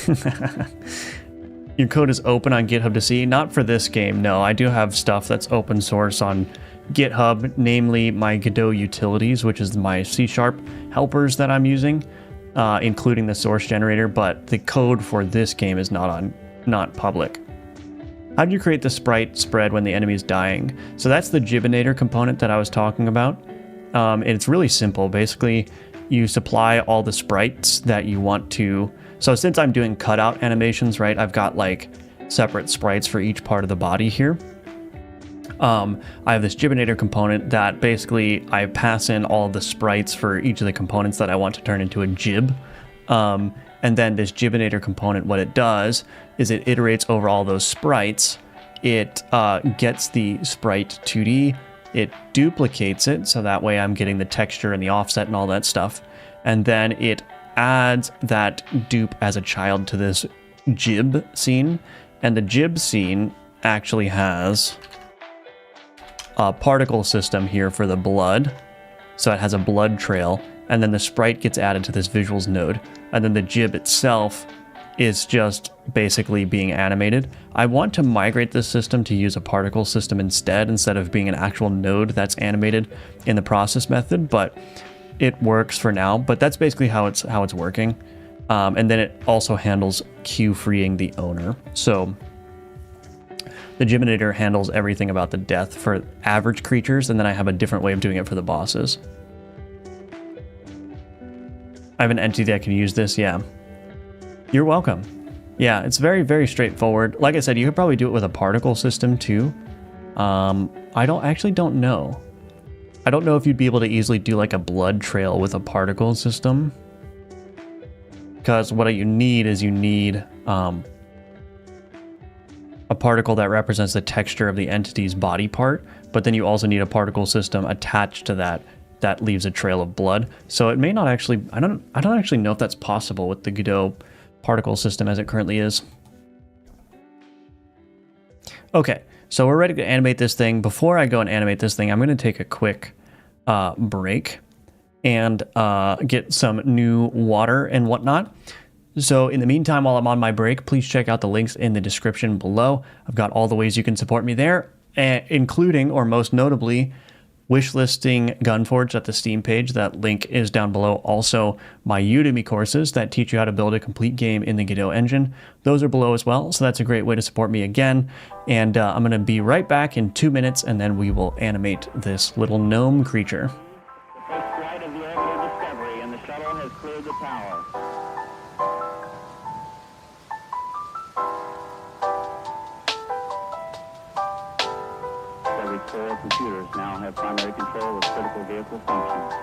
Your code is open on GitHub to see. Not for this game, no. I do have stuff that's open source on GitHub, namely my Godot utilities, which is my C# helpers that I'm using, including the source generator, but the code for this game is not public. How do you create the sprite spread when the enemy is dying? So that's the Gibinator component that I was talking about. It's really simple. Basically, you supply all the sprites that you want to. So since I'm doing cutout animations, right, I've got like separate sprites for each part of the body here. I have this Gibinator component that basically I pass in all the sprites for each of the components that I want to turn into a gib. And then this Gibinator component, what it does is it iterates over all those sprites. It gets the sprite 2D, it duplicates it, so that way I'm getting the texture and the offset and all that stuff. And then it adds that dupe as a child to this gib scene. And the gib scene actually has a particle system here for the blood. So it has a blood trail. And then the sprite gets added to this visuals node. And then the gib itself is just basically being animated. I want to migrate this system to use a particle system instead of being an actual node that's animated in the process method, but it works for now. But that's basically how it's working. And then it also handles queue freeing the owner. So the Gibinator handles everything about the death for average creatures, and then I have a different way of doing it for the bosses. I have an entity that can use this, yeah. You're welcome. Yeah, it's very, very straightforward. Like I said, you could probably do it with a particle system too. I don't know. I don't know if you'd be able to easily do like a blood trail with a particle system. Because what you need is a particle that represents the texture of the entity's body part, but then you also need a particle system attached to that leaves a trail of blood. So it may not actually, I don't actually know if that's possible with the Godot particle system as it currently is. Okay, so we're ready to animate this thing. Before I go and animate this thing, I'm going to take a quick break and get some new water and whatnot. So in the meantime, while I'm on my break, please check out the links in the description below. I've got all the ways you can support me there, including, or most notably, wishlisting Gunforge at the Steam page. That link is down below. Also, my Udemy courses that teach you how to build a complete game in the Godot engine. Those are below as well, so that's a great way to support me again. And I'm going to be right back in 2 minutes, and then we will animate this little gnome creature. The first flight of the orbital Discovery, and the shuttle has cleared the tower. Every core computers now have primary control of critical vehicle functions.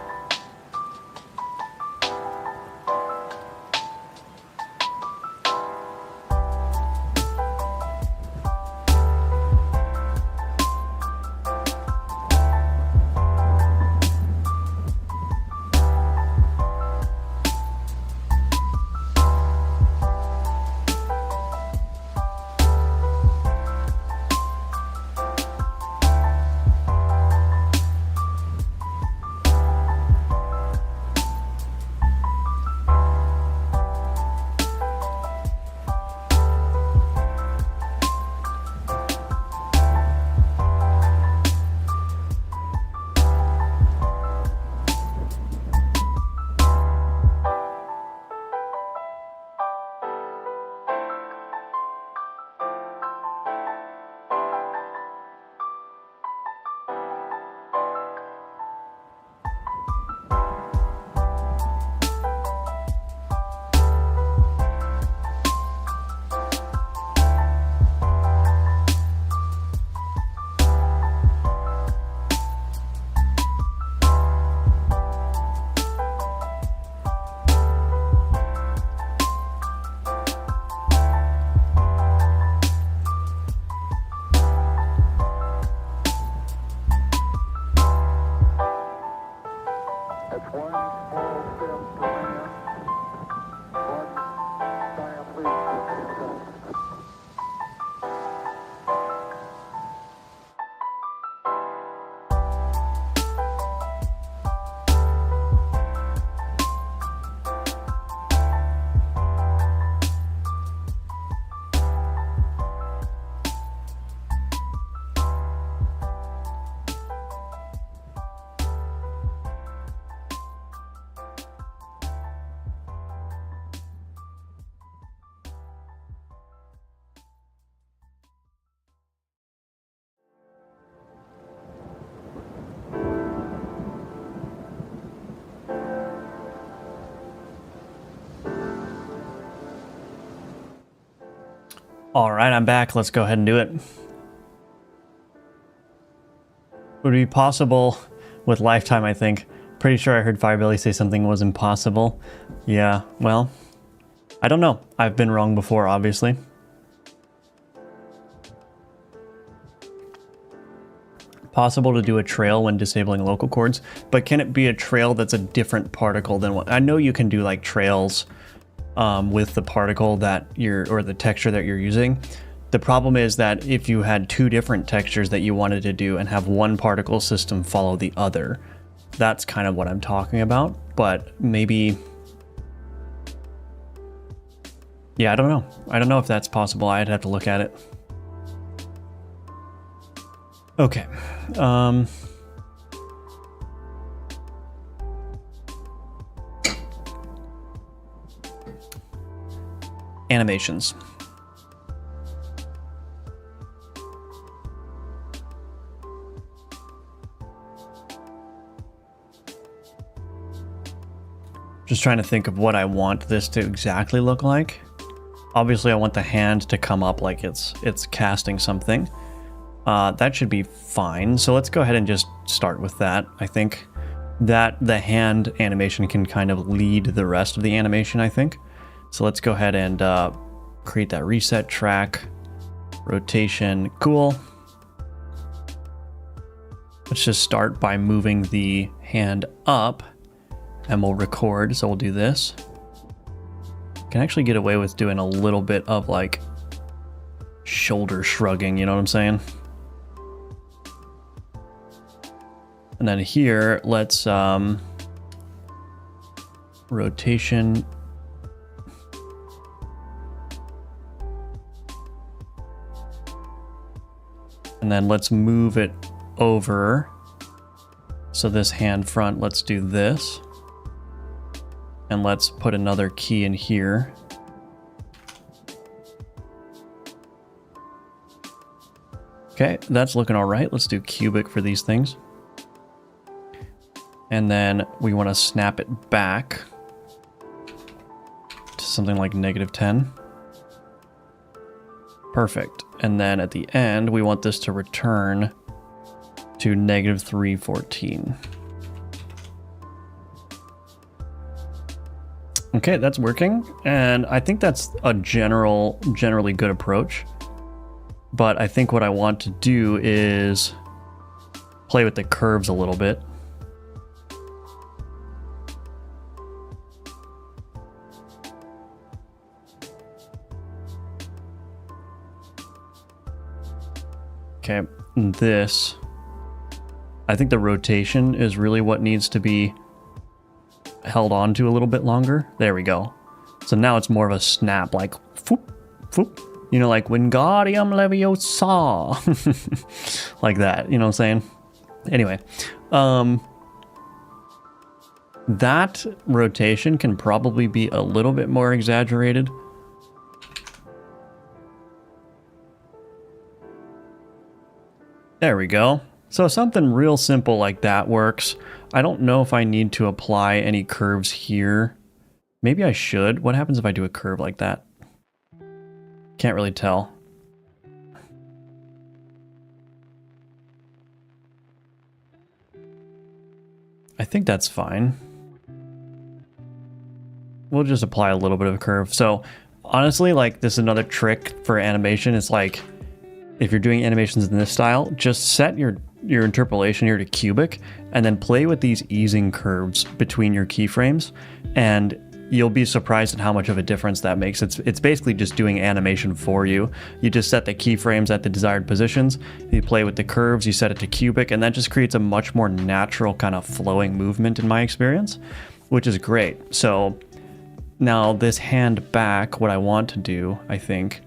All right, I'm back. Let's go ahead and do it. Would it be possible with Lifetime, I think. Pretty sure I heard Firebilly say something was impossible. Yeah, well, I don't know. I've been wrong before, obviously. Possible to do a trail when disabling local chords, but can it be a trail that's a different particle than what? I know you can do like trails with the particle that or the texture that you're using. The problem is that if you had two different textures that you wanted to do and have one particle system follow the other, that's kind of what I'm talking about. But maybe, yeah, I don't know. I don't know if that's possible. I'd have to look at it. Okay. Animations. Just trying to think of what I want this to exactly look like. Obviously I want the hand to come up like it's casting something. That should be fine. So let's go ahead and just start with that. I think that the hand animation can kind of lead the rest of the animation, I think. So let's go ahead and create that reset track. Rotation, cool. Let's just start by moving the hand up and we'll record. So we'll do this. Can actually get away with doing a little bit of like shoulder shrugging, you know what I'm saying? And then here, let's rotation. And then let's move it over. So this hand front, let's do this. And let's put another key in here. Okay, that's looking all right. Let's do cubic for these things. And then we want to snap it back to something like -10. Perfect. And then at the end, we want this to return to -314. Okay, that's working. And I think that's a generally good approach. But I think what I want to do is play with the curves a little bit. Okay, this, I think the rotation is really what needs to be held on to a little bit longer. There we go. So now it's more of a snap, like, foop, foop. You know, like Wingardium Leviosa. Like that, you know what I'm saying? Anyway, that rotation can probably be a little bit more exaggerated. There we go. So something real simple like that works. I don't know if I need to apply any curves here. Maybe I should. What happens if I do a curve like that? Can't really tell. I think that's fine. We'll just apply a little bit of a curve. So honestly, like, this is another trick for animation. It's like, if you're doing animations in this style, just set your interpolation here to cubic and then play with these easing curves between your keyframes, and you'll be surprised at how much of a difference that makes. It's basically just doing animation for you. You just set the keyframes at the desired positions, you play with the curves, you set it to cubic, and that just creates a much more natural kind of flowing movement in my experience, which is great. So now this hand back, what I want to do, I think,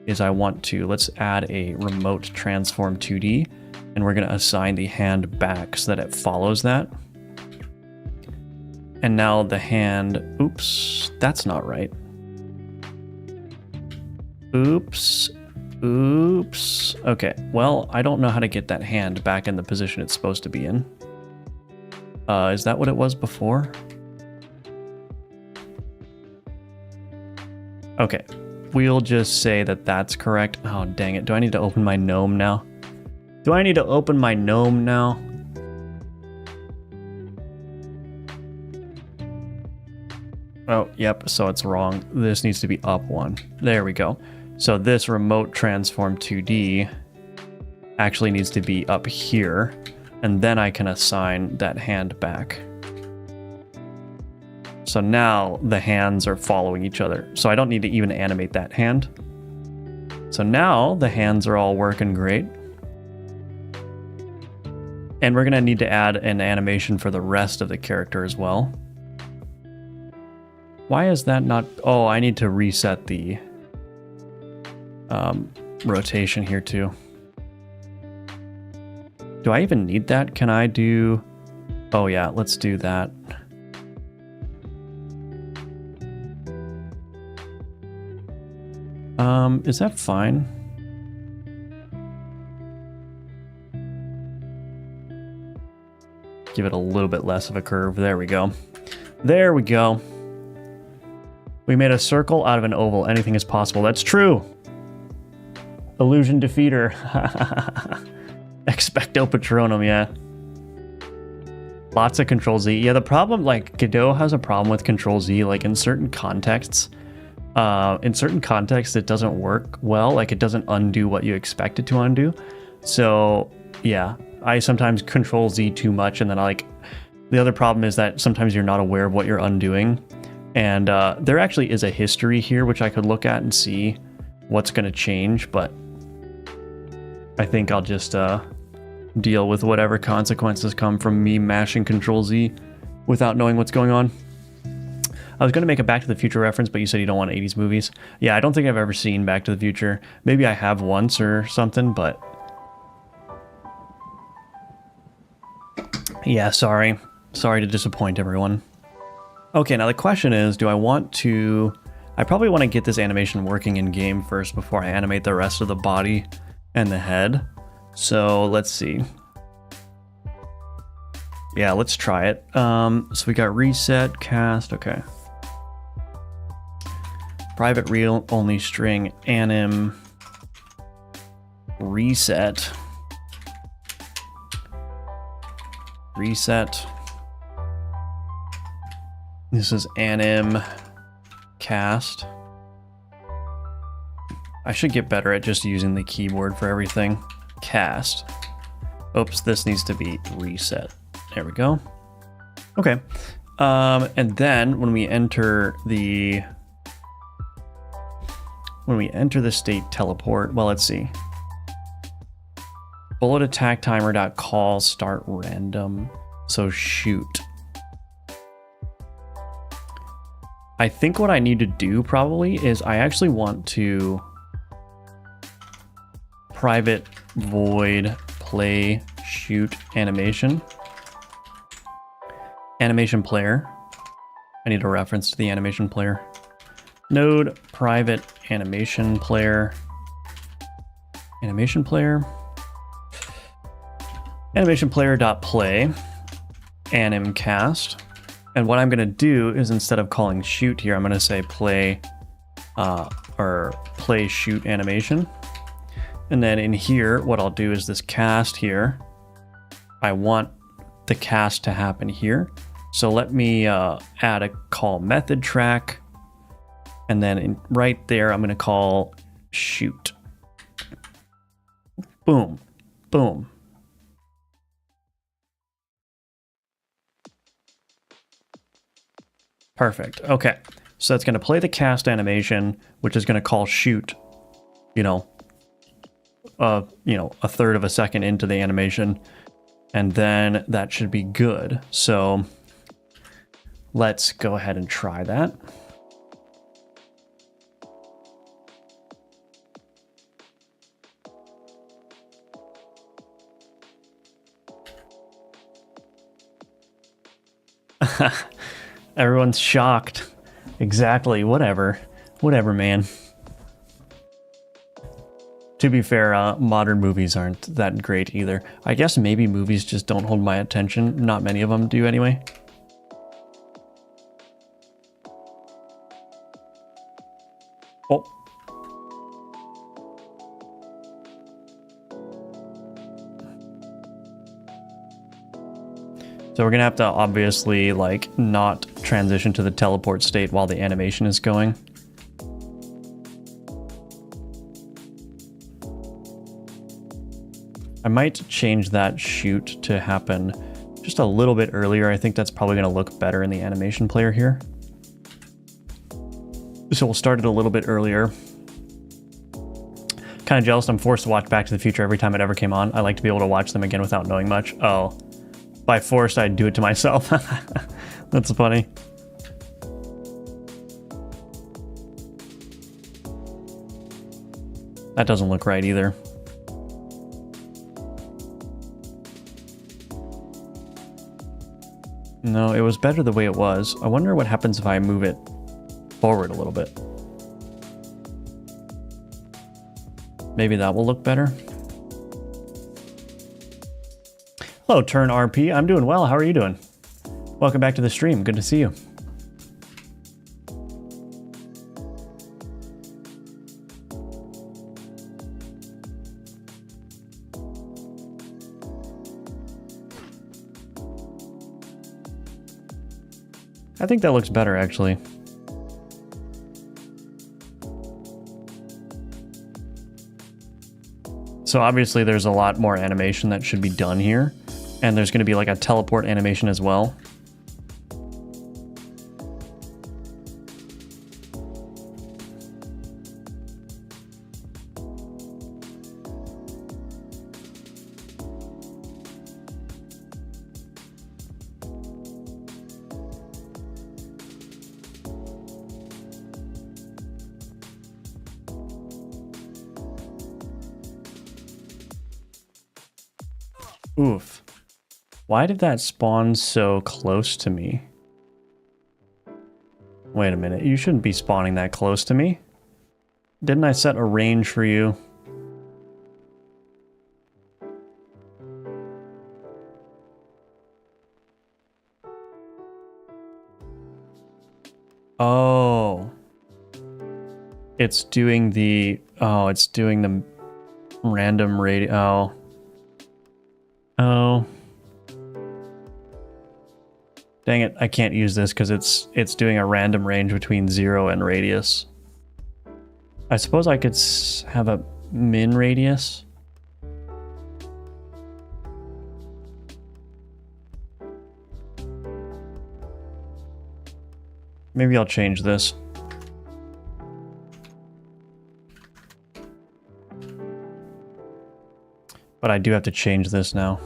is let's add a remote transform 2D, and we're going to assign the hand back so that it follows that. And now the hand, oops, that's not right. Oops, oops. Okay, well, I don't know how to get that hand back in the position it's supposed to be in. Is that what it was before? Okay. We'll just say that that's correct. Oh, dang it. Do I need to open my Gnome now? Do I need to open my Gnome now? Oh, yep. So it's wrong. This needs to be up one. There we go. So this remote transform 2D actually needs to be up here. And then I can assign that hand back. So now the hands are following each other. So I don't need to even animate that hand. So now the hands are all working great. And we're going to need to add an animation for the rest of the character as well. Why is that not... Oh, I need to reset the rotation here too. Do I even need that? Can I do... Oh yeah, let's do that. Is that fine? Give it a little bit less of a curve. There we go. There we go. We made a circle out of an oval. Anything is possible. That's true. Illusion defeater. Expecto Patronum, yeah. Lots of Control Z. Yeah, the problem, like, Godot has a problem with Control Z, like, in certain contexts. It doesn't work well. Like, it doesn't undo what you expect it to undo. So, yeah, I sometimes Control Z too much, and then the other problem is that sometimes you're not aware of what you're undoing. And there actually is a history here, which I could look at and see what's going to change, but I think I'll just deal with whatever consequences come from me mashing Control Z without knowing what's going on. I was going to make a Back to the Future reference, but you said you don't want 80s movies. Yeah, I don't think I've ever seen Back to the Future. Maybe I have once or something, but yeah, sorry. Sorry to disappoint everyone. Okay, now the question is, do I want to... I probably want to get this animation working in game first before I animate the rest of the body and the head. So let's see. Yeah, let's try it. So we got reset, cast, okay. Private real only string anim reset. Reset. This is anim cast. I should get better at just using the keyboard for everything. Cast. Oops, this needs to be reset. There we go. Okay. And then when we enter the state teleport, well, let's see. Bullet attack timer dot call start random. So shoot. I think what I need to do probably is I actually want to private void play shoot animation. Animation player. I need a reference to the animation player. Node private animation player. Animation player. Animation player dot play anim cast. And what I'm going to do is instead of calling shoot here, I'm going to say play or play shoot animation. And then in here, what I'll do is this cast here. I want the cast to happen here. So let me add a call method track. And then right there, I'm going to call shoot. Boom, boom. Perfect. Okay. So that's going to play the cast animation, which is going to call shoot, a third of a second into the animation. And then that should be good. So let's go ahead and try that. Everyone's shocked. Exactly. Whatever, man. To be fair, modern movies aren't that great either. I guess maybe movies just don't hold my attention. Not many of them do anyway. Oh. So we're gonna have to obviously not transition to the teleport state while the animation is going. I might change that shoot to happen just a little bit earlier. I think that's probably gonna look better in the animation player here. So we'll start it a little bit earlier. Kind of jealous I'm forced to watch Back to the Future every time it ever came on. I like to be able to watch them again without knowing much. Oh. By forced, I'd do it to myself. That's funny. That doesn't look right either. No, it was better the way it was. I wonder what happens if I move it forward a little bit. Maybe that will look better. Hello, Turn RP. I'm doing well. How are you doing? Welcome back to the stream. Good to see you. I think that looks better, actually. So obviously there's a lot more animation that should be done here. And there's going to be like a teleport animation as well. Oof. Why did that spawn so close to me? Wait a minute, you shouldn't be spawning that close to me. Didn't I set a range for you? Oh. It's doing the... Oh, it's doing the random radio... Oh. Dang it, I can't use this because it's doing a random range between 0 and radius. I suppose I could have a min radius. Maybe I'll change this. But I do have to change this now.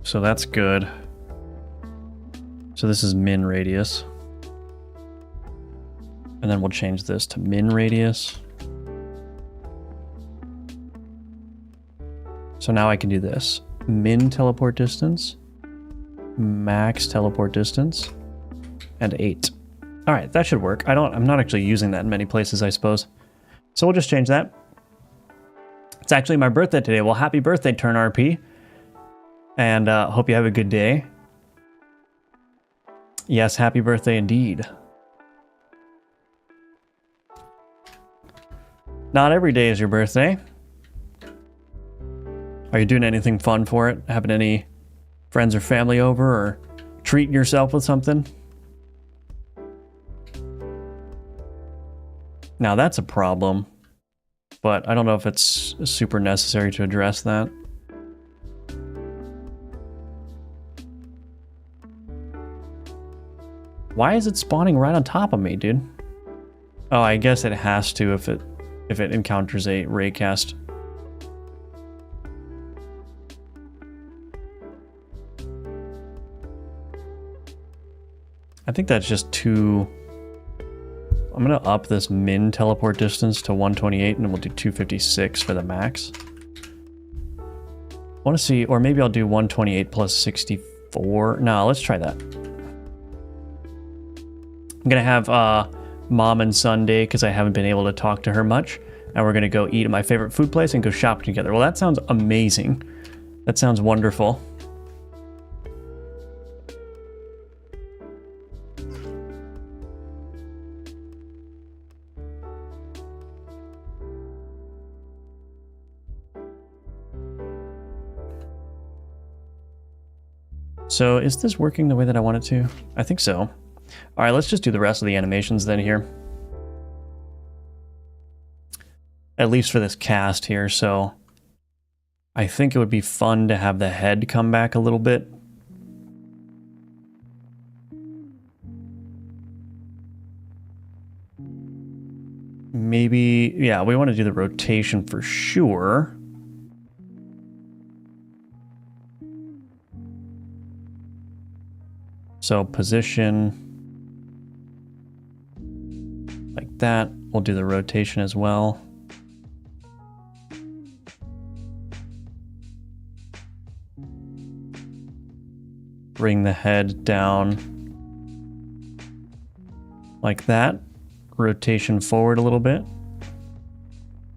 So that's good. So this is min radius. And then we'll change this to min radius. So now I can do this. Min teleport distance, max teleport distance, and 8. All right, that should work. I'm not actually using that in many places, I suppose. So we'll just change that. It's actually my birthday today. Well, happy birthday, Turn RP. And hope you have a good day. Yes, happy birthday indeed. Not every day is your birthday. Are you doing anything fun for it? Having any friends or family over, or treating yourself with something? Now that's a problem, but I don't know if it's super necessary to address that. Why is it spawning right on top of me, dude? Oh, I guess it has to if it encounters a raycast. I think that's just too... I'm gonna up this min teleport distance to 128 and then we'll do 256 for the max. I want to see, or maybe I'll do 128 plus 64. No, let's try that. I'm gonna have mom and son day because I haven't been able to talk to her much, and we're gonna go eat at my favorite food place and go shopping together. Well, that sounds amazing. That sounds wonderful. So is this working the way that I want it to? I think so. All right, let's just do the rest of the animations then here. At least for this cast here, so I think it would be fun to have the head come back a little bit. Maybe, yeah, we want to do the rotation for sure. So position like that. We'll do the rotation as well. Bring the head down like that. Rotation forward a little bit.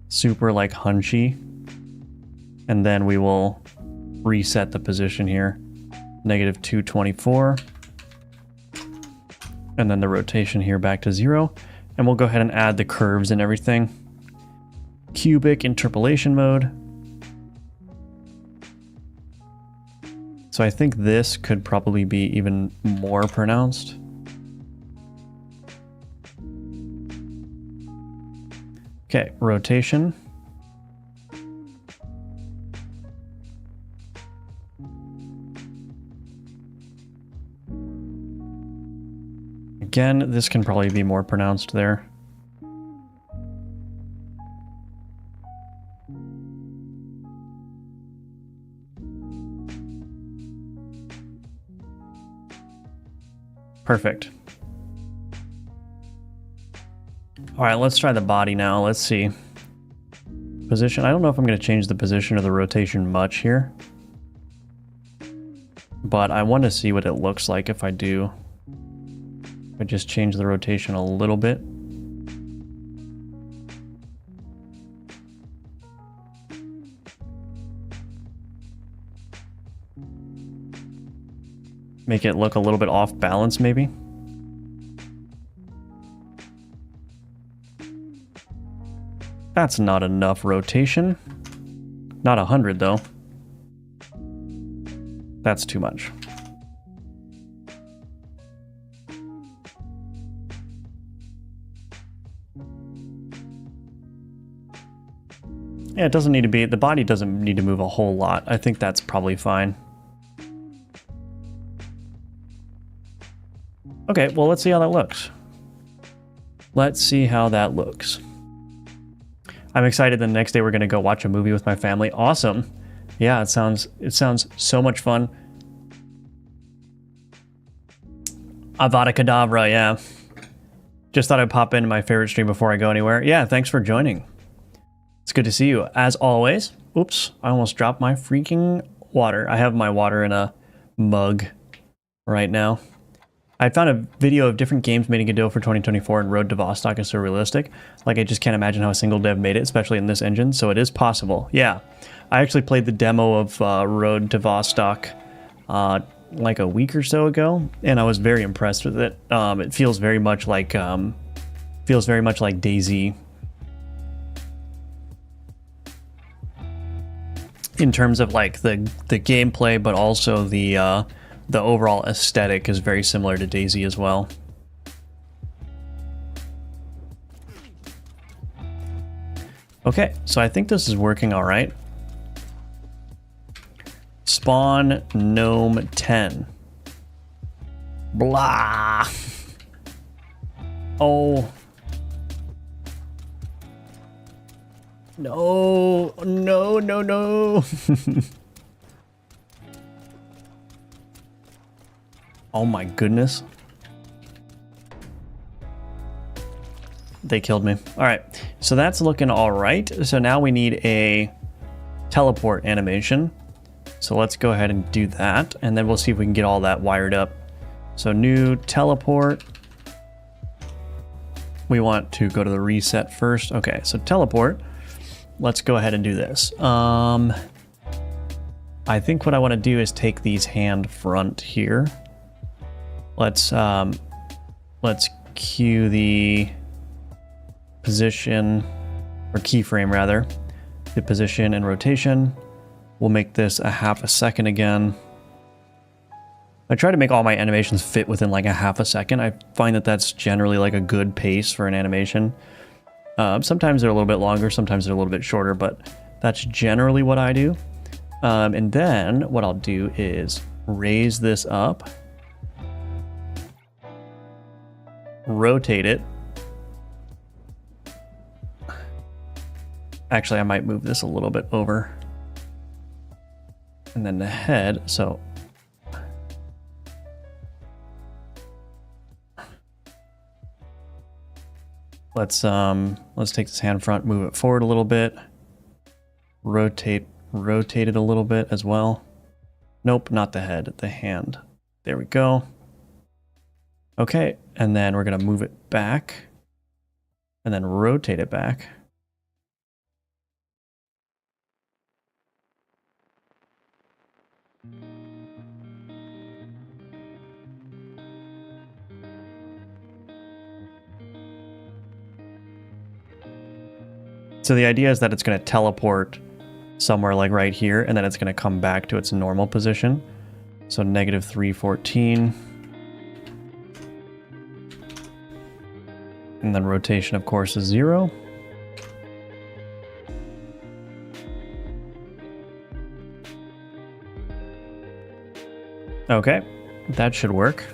Super like hunchy. And then we will reset the position here. Negative 224. And then the rotation here back to 0. And we'll go ahead and add the curves and everything. Cubic interpolation mode. So I think this could probably be even more pronounced. Okay, rotation. Again, this can probably be more pronounced there. Perfect. All right, let's try the body now. Let's see. Position. I don't know if I'm going to change the position or the rotation much here. But I want to see what it looks like if I do. If I just change the rotation a little bit. Make it look a little bit off balance, maybe. That's not enough rotation. Not 100 though. That's too much. Yeah, it doesn't need to be, the body doesn't need to move a whole lot. I think that's probably fine. Okay, well, let's see how that looks. Let's see how that looks. I'm excited the next day we're going to go watch a movie with my family. Awesome. Yeah, it sounds so much fun. Avada Kedavra, yeah. Just thought I'd pop into my favorite stream before I go anywhere. Yeah, thanks for joining. It's good to see you. As always, oops, I almost dropped my freaking water. I have my water in a mug right now. I found a video of different games made in Godot for 2024, and Road to Vostok is so realistic. Like, I just can't imagine how a single dev made it, especially in this engine, so it is possible. Yeah, I actually played the demo of Road to Vostok like a week or so ago, and I was very impressed with it. It feels very much like DayZ in terms of like the gameplay, but also the overall aesthetic is very similar to DayZ as well. Okay, so I think this is working all right. Spawn Gnome 10. Blah. Oh. No, no, no, no. Oh my goodness. They killed me. All right, so that's looking all right. So now we need a teleport animation. So let's go ahead and do that, and then we'll see if we can get all that wired up. So new teleport. We want to go to the reset first. Okay, so teleport. Let's go ahead and do this. I think what I want to do is take these hand front here. Let's cue the position, or keyframe rather, the position and rotation. We'll make this a half a second again. I try to make all my animations fit within like a half a second. I find that that's generally like a good pace for an animation. Sometimes they're a little bit longer, sometimes they're a little bit shorter, but that's generally what I do. And then what I'll do is raise this up, rotate it. Actually, I might move this a little bit over. And then the head, so let's take this hand front, move it forward a little bit, rotate it a little bit as well. Nope, not the head, the hand. There we go. Okay, and then we're gonna move it back and then rotate it back. So the idea is that it's going to teleport somewhere like right here, and then it's going to come back to its normal position. So negative 314. And then rotation, of course, is 0. Okay, that should work.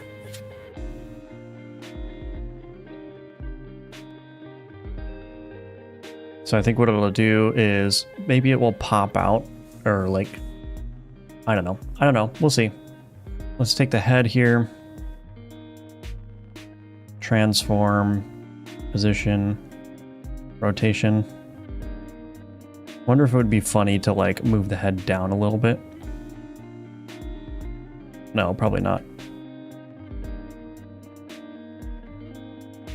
So I think what it'll do is maybe it will pop out, or like, I don't know. We'll see. Let's take the head here. Transform, position, rotation. Wonder if it would be funny to like move the head down a little bit. No, probably not.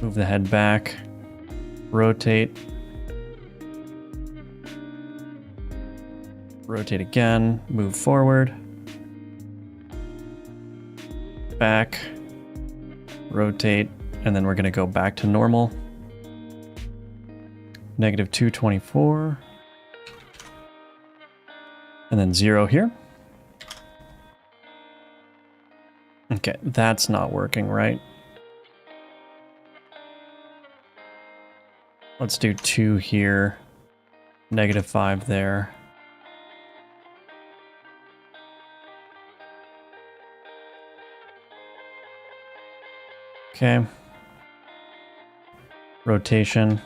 Move the head back. Rotate. Rotate again. Move forward. Back. Rotate. And then we're going to go back to normal. Negative 224. And then 0 here. Okay, that's not working, right? Let's do 2 here. Negative 5 there. Okay. Rotation.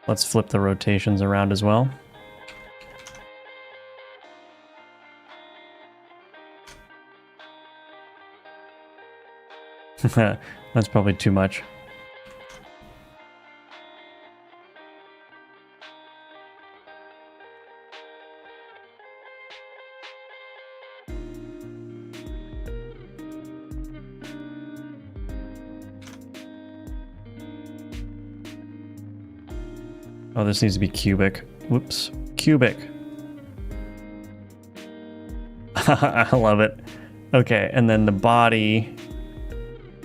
Let's flip the rotations around as well. That's probably too much. Oh, this needs to be cubic. Whoops. Cubic. I love it. Okay, and then the body.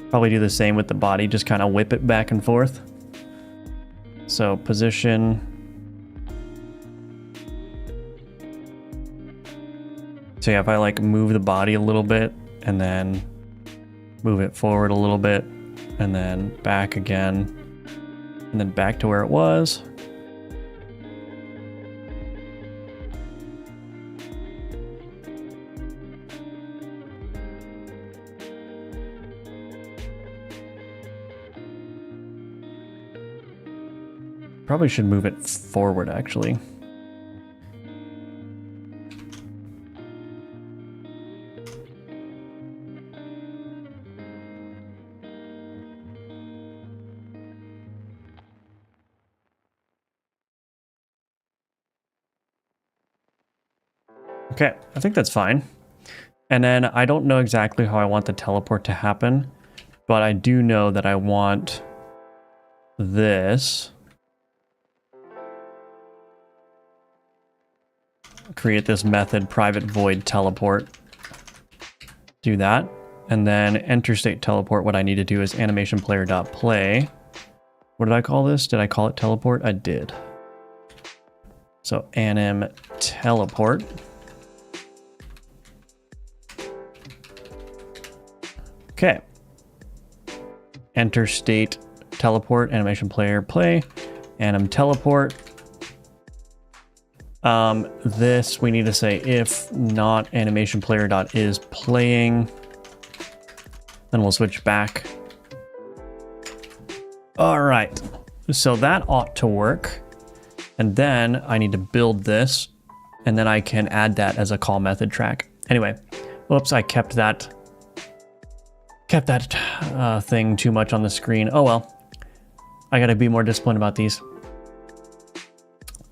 Probably do the same with the body, just kind of whip it back and forth. So position. So yeah, if I like move the body a little bit and then move it forward a little bit and then back again and then back to where it was. Probably should move it forward, actually. Okay, I think that's fine. And then I don't know exactly how I want the teleport to happen, but I do know that I want this. Create this method, private void teleport. Do that. And then enter state teleport. What I need to do is animation player.play. What did I call this? Did I call it teleport? I did. So anim teleport. Okay. Enter state teleport, animation player play, anim teleport. This we need to say if not animation player dot is playing, then we'll switch back. All right, so that ought to work. And then I need to build this, and then I can add that as a call method track. Anyway, whoops, I kept that thing too much on the screen. Oh well, I gotta be more disciplined about these.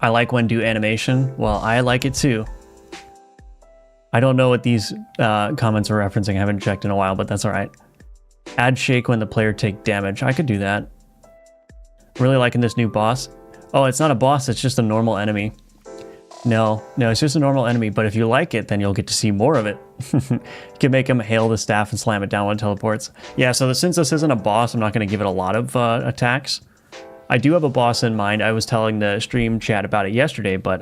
I like when do animation. Well, I like it too. I don't know what these comments are referencing. I haven't checked in a while, but that's all right. Add shake when the player take damage. I could do that. Really liking this new boss. Oh, it's not a boss. It's just a normal enemy. No, it's just a normal enemy. But if you like it, then you'll get to see more of it. You can make him hail the staff and slam it down when it teleports. Yeah, so since this isn't a boss, I'm not going to give it a lot of attacks. I do have a boss in mind. I was telling the stream chat about it yesterday, but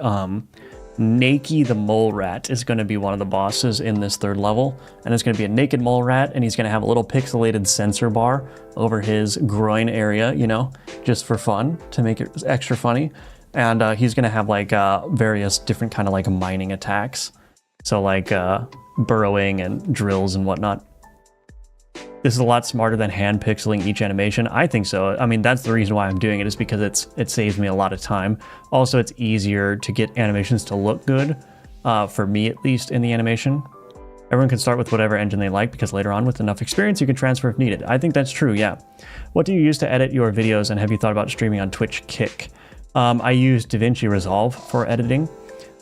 Nakey the mole rat is going to be one of the bosses in this 3rd level, and it's going to be a naked mole rat, and he's going to have a little pixelated sensor bar over his groin area, you know, just for fun, to make it extra funny. And he's going to have like various different kind of like mining attacks, so like burrowing and drills and whatnot. This is a lot smarter than hand pixeling each animation. I think so. I mean, that's the reason why I'm doing it, is because it saves me a lot of time. Also, it's easier to get animations to look good, for me at least, in the animation. Everyone can start with whatever engine they like, because later on, with enough experience, you can transfer if needed. I think that's true, yeah. What do you use to edit your videos, and have you thought about streaming on Twitch Kick? I use DaVinci Resolve for editing.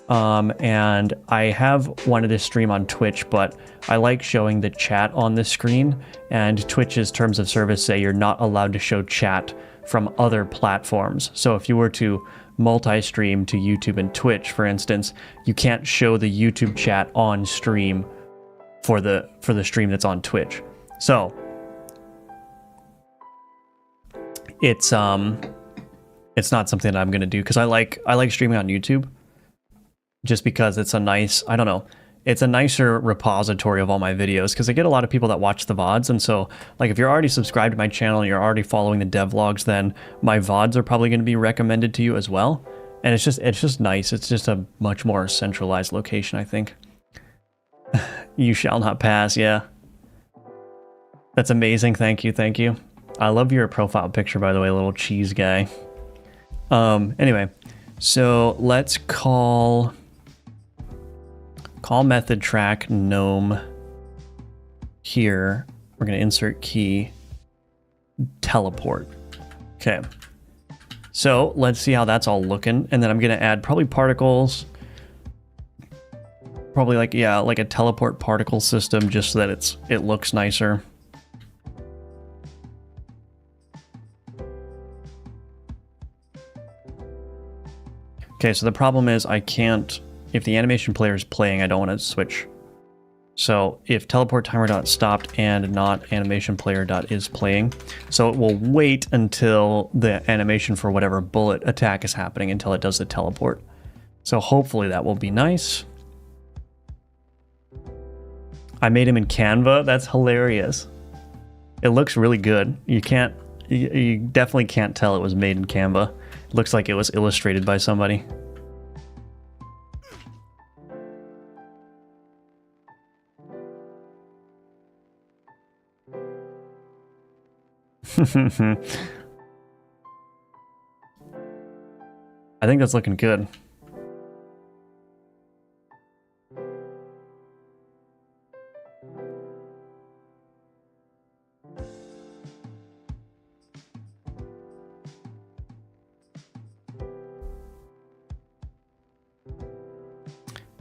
And I have wanted to stream on Twitch, but I like showing the chat on the screen, and Twitch's terms of service say you're not allowed to show chat from other platforms. So if you were to multi-stream to YouTube and Twitch, for instance, you can't show the YouTube chat on stream for the stream that's on Twitch. So it's not something that I'm going to do, because I like streaming on YouTube. Just because it's a nice, I don't know, it's a nicer repository of all my videos, because I get a lot of people that watch the VODs, and so like if you're already subscribed to my channel and you're already following the devlogs, then my VODs are probably going to be recommended to you as well. And it's just nice. It's just a much more centralized location, I think. You shall not pass, yeah. That's amazing. Thank you, thank you. I love your profile picture, by the way, little cheese guy. Anyway, so let's call method track gnome here. We're going to insert key teleport. Okay. So let's see how that's all looking. And then I'm going to add probably particles, probably like, yeah, like a teleport particle system, just so that it looks nicer. Okay, so the problem is I can't, if the animation player is playing, I don't want to switch. So if teleport timer.stopped and not animation player.is playing, so it will wait until the animation for whatever bullet attack is happening until it does the teleport. So hopefully that will be nice. I made him in Canva. That's hilarious. It looks really good. You definitely can't tell it was made in Canva. It looks like it was illustrated by somebody. I think that's looking good.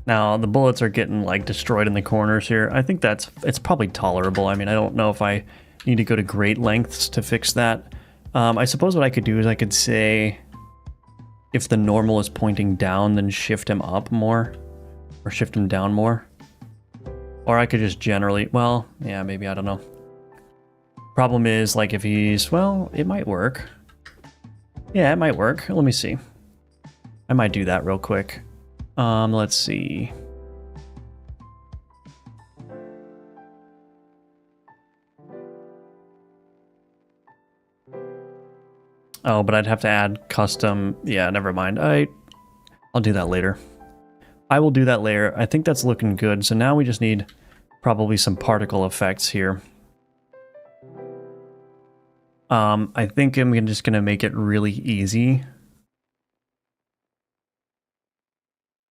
Now the bullets are getting like destroyed in the corners here. I think it's probably tolerable. I mean, I don't know if I need to go to great lengths to fix that. I suppose what I could do is I could say if the normal is pointing down, then shift him up more, or shift him down more. Or I could just generally, well, yeah, maybe, I don't know. Problem is, like, if he's, well, it might work. Yeah, it might work. Let me see. I might do that real quick. Let's see. Oh, but I'd have to add custom. Yeah, never mind. I'll do that later. I will do that later. I think that's looking good. So now we just need probably some particle effects here. I think I'm just gonna make it really easy.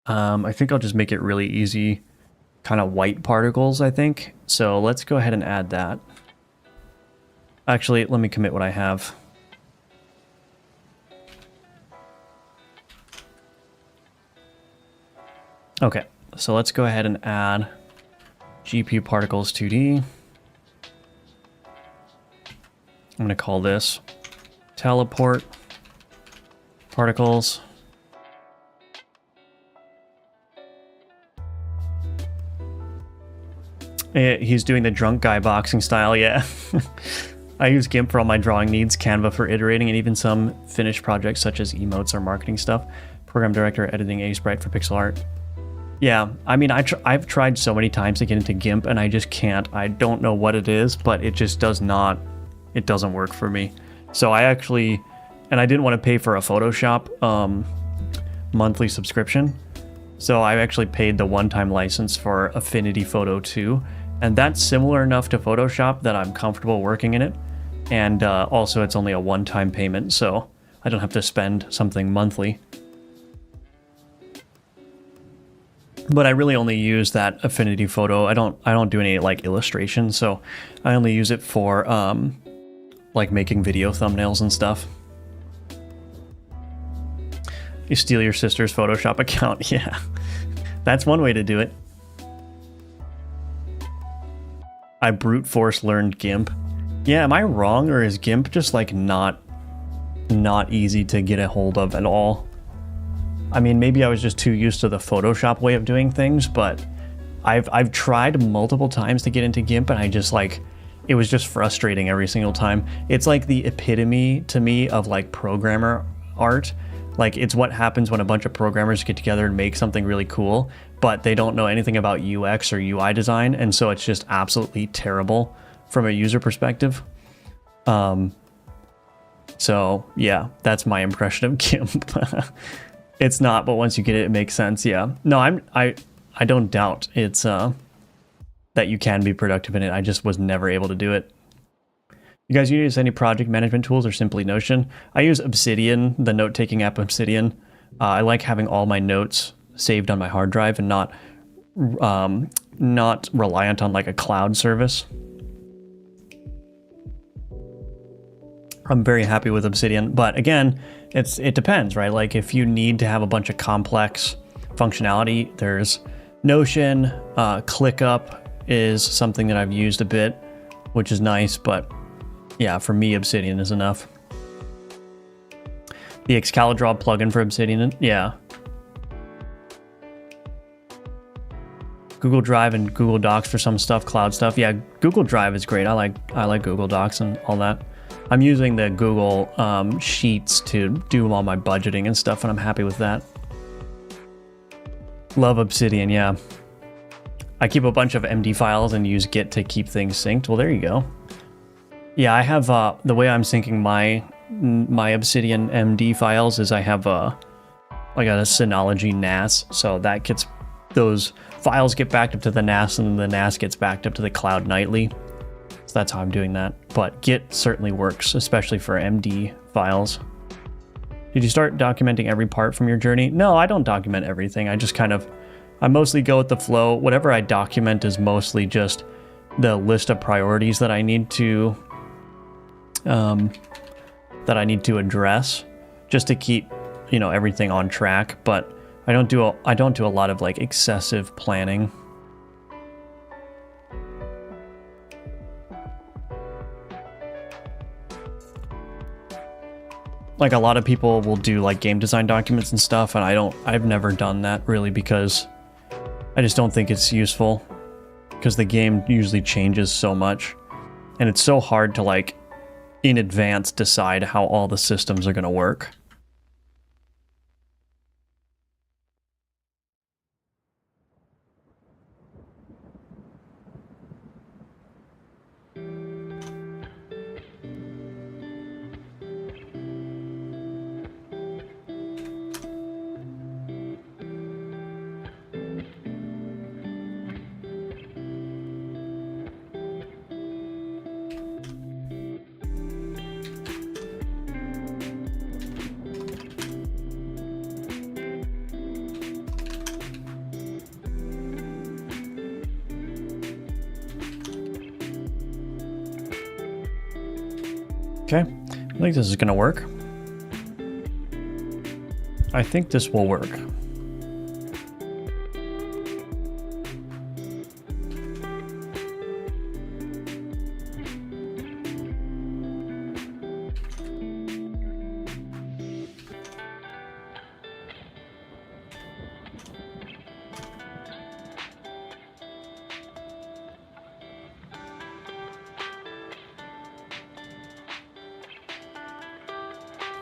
I think I'll just make it really easy, kind of white particles, I think. So let's go ahead and add that. Actually, let me commit what I have. Okay, so let's go ahead and add GPU particles 2D. I'm going to call this teleport particles. He's doing the drunk guy boxing style, yeah. I use GIMP for all my drawing needs, Canva for iterating, and even some finished projects such as emotes or marketing stuff. Program director, editing a sprite for pixel art. Yeah, I mean, I've tried so many times to get into GIMP and I just can't. I don't know what it is, but it just does not, it doesn't work for me. So I actually, and I didn't want to pay for a Photoshop monthly subscription. So I actually paid the one-time license for Affinity Photo 2, and that's similar enough to Photoshop that I'm comfortable working in it. And also it's only a one-time payment, so I don't have to spend something monthly. But I really only use that Affinity Photo. I don't do any like illustrations, so I only use it for like making video thumbnails and stuff. You steal your sister's Photoshop account. Yeah, that's one way to do it. I brute force learned GIMP. Yeah, am I wrong, or is GIMP just like not easy to get a hold of at all? I mean, maybe I was just too used to the Photoshop way of doing things, but I've tried multiple times to get into GIMP, and I just like, it was just frustrating every single time. It's like the epitome to me of like programmer art. Like, it's what happens when a bunch of programmers get together and make something really cool, but they don't know anything about UX or UI design, and so it's just absolutely terrible from a user perspective. So yeah, that's my impression of GIMP. It's not, but once you get it, it makes sense. Yeah. No, I don't doubt it's that you can be productive in it. I just was never able to do it. You guys use any project management tools or simply Notion? I use Obsidian, the note-taking app Obsidian. I like having all my notes saved on my hard drive and not reliant on like a cloud service. I'm very happy with Obsidian, but again, it depends, right? Like if you need to have a bunch of complex functionality, there's Notion. ClickUp is something that I've used a bit, which is nice, but yeah, for me, Obsidian is enough. The Excalidraw plugin for Obsidian, yeah. Google Drive and Google Docs for some stuff, cloud stuff. Yeah, Google Drive is great. I like Google Docs and all that. I'm using the Google Sheets to do all my budgeting and stuff, and I'm happy with that. Love Obsidian, yeah. I keep a bunch of MD files and use Git to keep things synced. Well, there you go. Yeah, I have the way I'm syncing my Obsidian MD files is I have I got a Synology NAS, so that gets, those files get backed up to the NAS, and then the NAS gets backed up to the cloud nightly. So that's how I'm doing that. But Git certainly works, especially for MD files. Did you start documenting every part from your journey? No, I don't document everything. I just I mostly go with the flow. Whatever I document is mostly just the list of priorities that I need to address, just to keep, you know, everything on track. But I don't do a lot of like excessive planning. Like a lot of people will do like game design documents and stuff, and I've never done that really, because I just don't think it's useful, because the game usually changes so much, and it's so hard to like in advance decide how all the systems are going to work. Okay, I think this is going to work. I think this will work.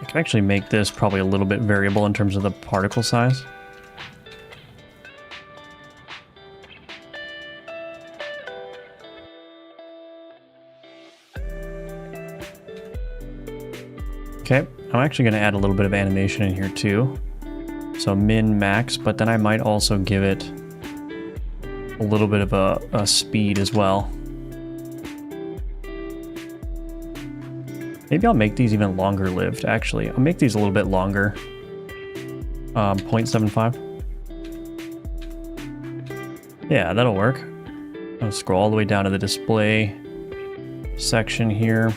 I can actually make this probably a little bit variable in terms of the particle size. Okay, I'm actually going to add a little bit of animation in here too. So min, max, but then I might also give it a little bit of a speed as well. Maybe I'll make these even longer lived, actually. I'll make these a little bit longer. 0.75. Yeah, that'll work. I'll scroll all the way down to the display section here.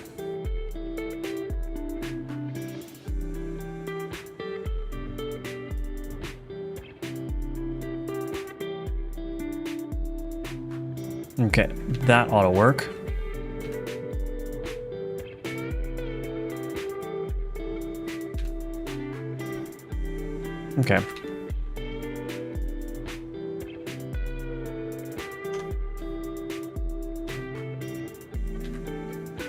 Okay, that ought to work. Okay.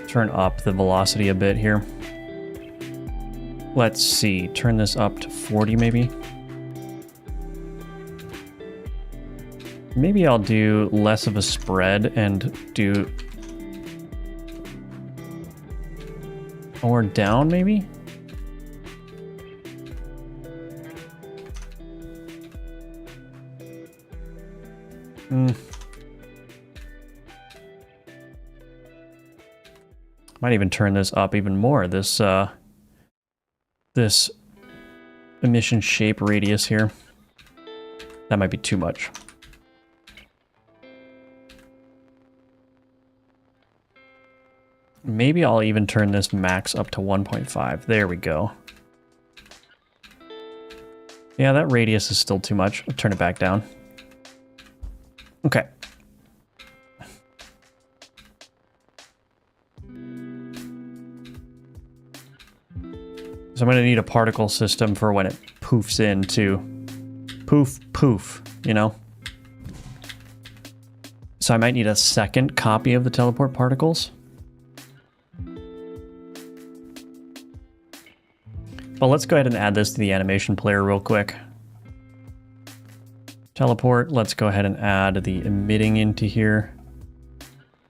Turn up the velocity a bit here. Let's see, turn this up to 40 maybe. Maybe I'll do less of a spread and do... or down, maybe? Might even turn this up even more, this this emission shape radius here. That might be too much. Maybe I'll even turn this max up to 1.5. There we go. Yeah, that radius is still too much. I'll turn it back down. Okay. So I'm going to need a particle system for when it poofs in too. Poof, poof, you know? So I might need a second copy of the teleport particles. Well, let's go ahead and add this to the animation player real quick. Teleport, let's go ahead and add the emitting into here.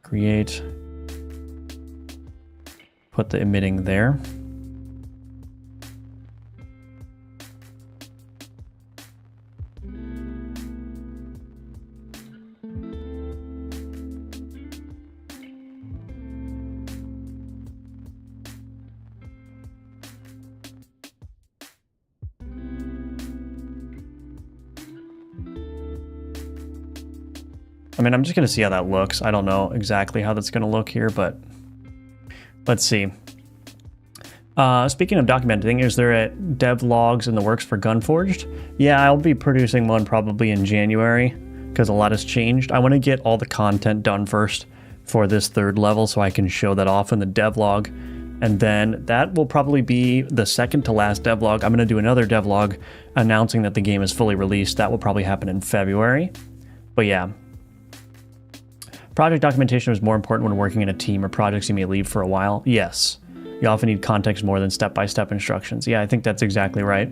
Create. Put the emitting there. I mean, I'm just going to see how that looks. I don't know exactly how that's going to look here, but let's see. Speaking of documenting, is there a dev logs in the works for Gunforged? Yeah, I'll be producing one probably in January because a lot has changed. I want to get all the content done first for this third level so I can show that off in the devlog. And then that will probably be the second to last devlog. I'm going to do another devlog announcing that the game is fully released. That will probably happen in February. But yeah. Project documentation is more important when working in a team or projects you may leave for a while. Yes. You often need context more than step-by-step instructions. Yeah, I think that's exactly right.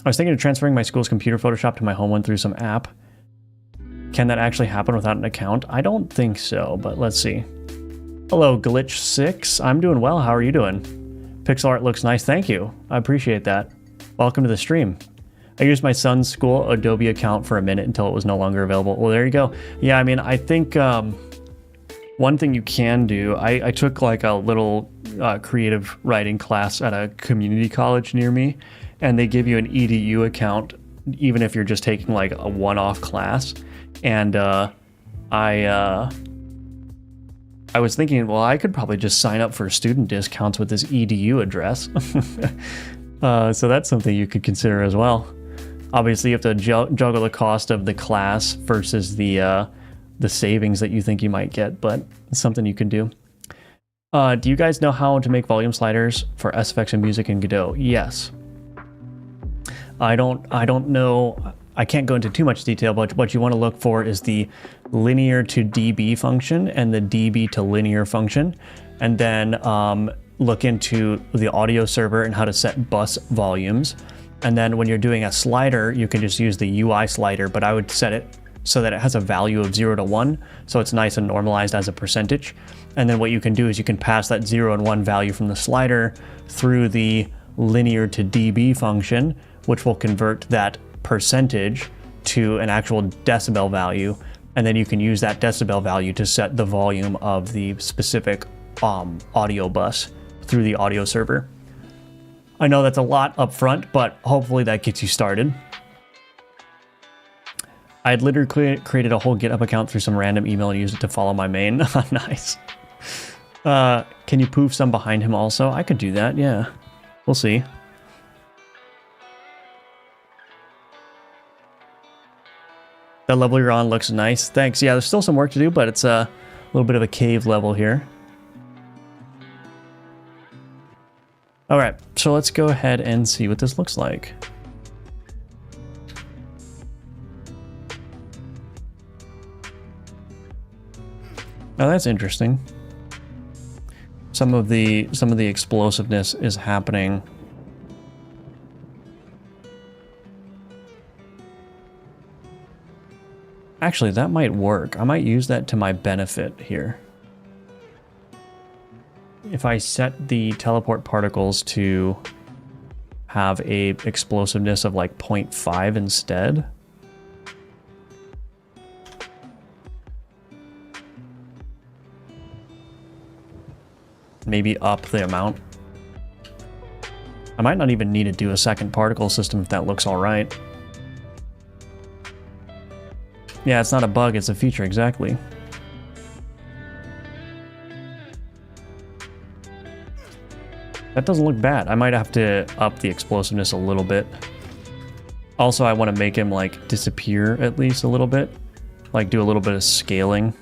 I was thinking of transferring my school's computer Photoshop to my home one through some app. Can that actually happen without an account? I don't think so, but let's see. Hello, Glitch6. I'm doing well. How are you doing? Pixel art looks nice. Thank you. I appreciate that. Welcome to the stream. I used my son's school Adobe account for a minute until it was no longer available. Well, there you go. Yeah, I mean, I think one thing you can do, I took like a little creative writing class at a community college near me, and they give you an EDU account even if you're just taking like a one-off class. And I was thinking, well, I could probably just sign up for student discounts with this EDU address. So that's something you could consider as well. Obviously, you have to juggle the cost of the class versus the savings that you think you might get, but it's something you can do. Do you guys know how to make volume sliders for SFX and music in Godot? Yes. I don't know. I can't go into too much detail, but what you want to look for is the linear to dB function and the dB to linear function. And then look into the audio server and how to set bus volumes. And then when you're doing a slider, you can just use the UI slider, but I would set it so that it has a value of 0 to 1, so it's nice and normalized as a percentage. And then what you can do is you can pass that 0 and 1 value from the slider through the linear to dB function, which will convert that percentage to an actual decibel value. And then you can use that decibel value to set the volume of the specific audio bus through the audio server. I know that's a lot up front, but hopefully that gets you started. I had literally created a whole GitHub account through some random email and used it to follow my main. Nice. Can you poof some behind him also? I could do that, yeah. We'll see. The level you're on looks nice. Thanks. Yeah, there's still some work to do, but it's a little bit of a cave level here. All right, so let's go ahead and see what this looks like. Now that's interesting. Some of the explosiveness is happening. Actually, that might work. I might use that to my benefit here. If I set the teleport particles to have a explosiveness of like 0.5 instead. Maybe up the amount. I might not even need to do a second particle system if that looks all right. Yeah, it's not a bug, it's a feature, exactly. That doesn't look bad. I might have to up the explosiveness a little bit. Also, I want to make him like disappear at least a little bit. Like do a little bit of scaling.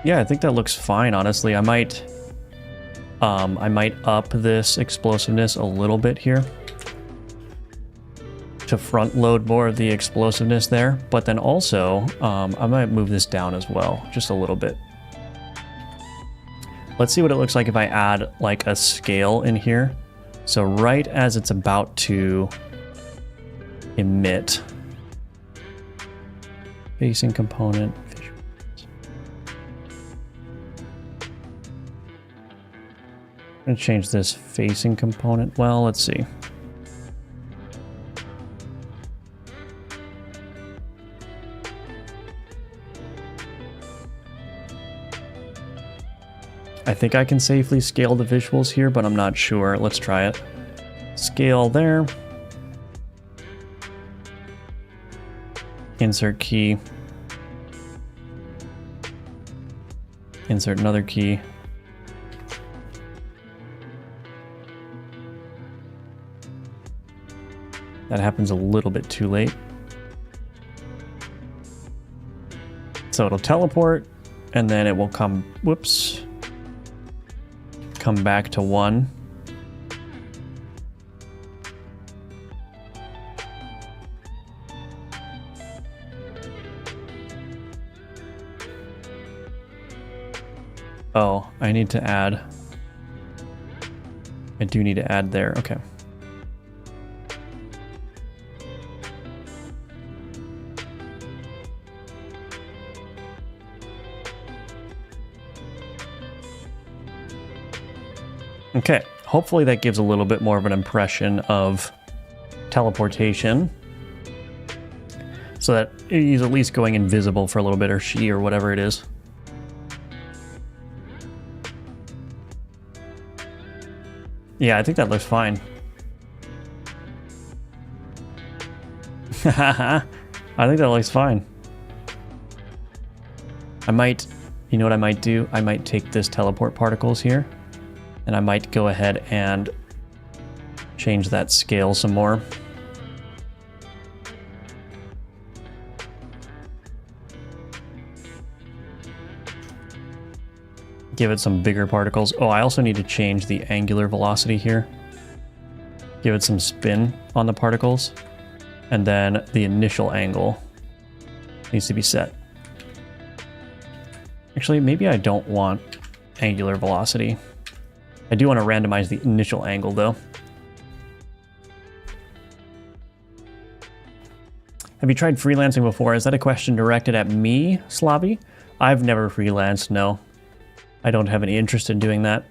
Yeah, I think that looks fine, honestly. I might up this explosiveness a little bit here to front load more of the explosiveness there, but then also I might move this down as well, just a little bit. Let's see what it looks like if I add like a scale in here. So right as it's about to emit, facing component, I'm gonna change this facing component. Well, let's see. I think I can safely scale the visuals here, but I'm not sure. Let's try it. Scale there. Insert key. Insert another key. That happens a little bit too late. So it'll teleport, and then it will come, whoops, come back to 1. Oh, I need to add. I do need to add there, okay. Okay, hopefully that gives a little bit more of an impression of teleportation. So that he's at least going invisible for a little bit, or she, or whatever it is. Yeah, I think that looks fine. I think that looks fine. I might, you know what I might do? I might take this teleport particles here, and I might go ahead and change that scale some more. Give it some bigger particles. Oh, I also need to change the angular velocity here. Give it some spin on the particles. And then the initial angle needs to be set. Actually, maybe I don't want angular velocity. I do want to randomize the initial angle though. Have you tried freelancing before? Is that a question directed at me, Slavi? I've never freelanced, no. I don't have any interest in doing that.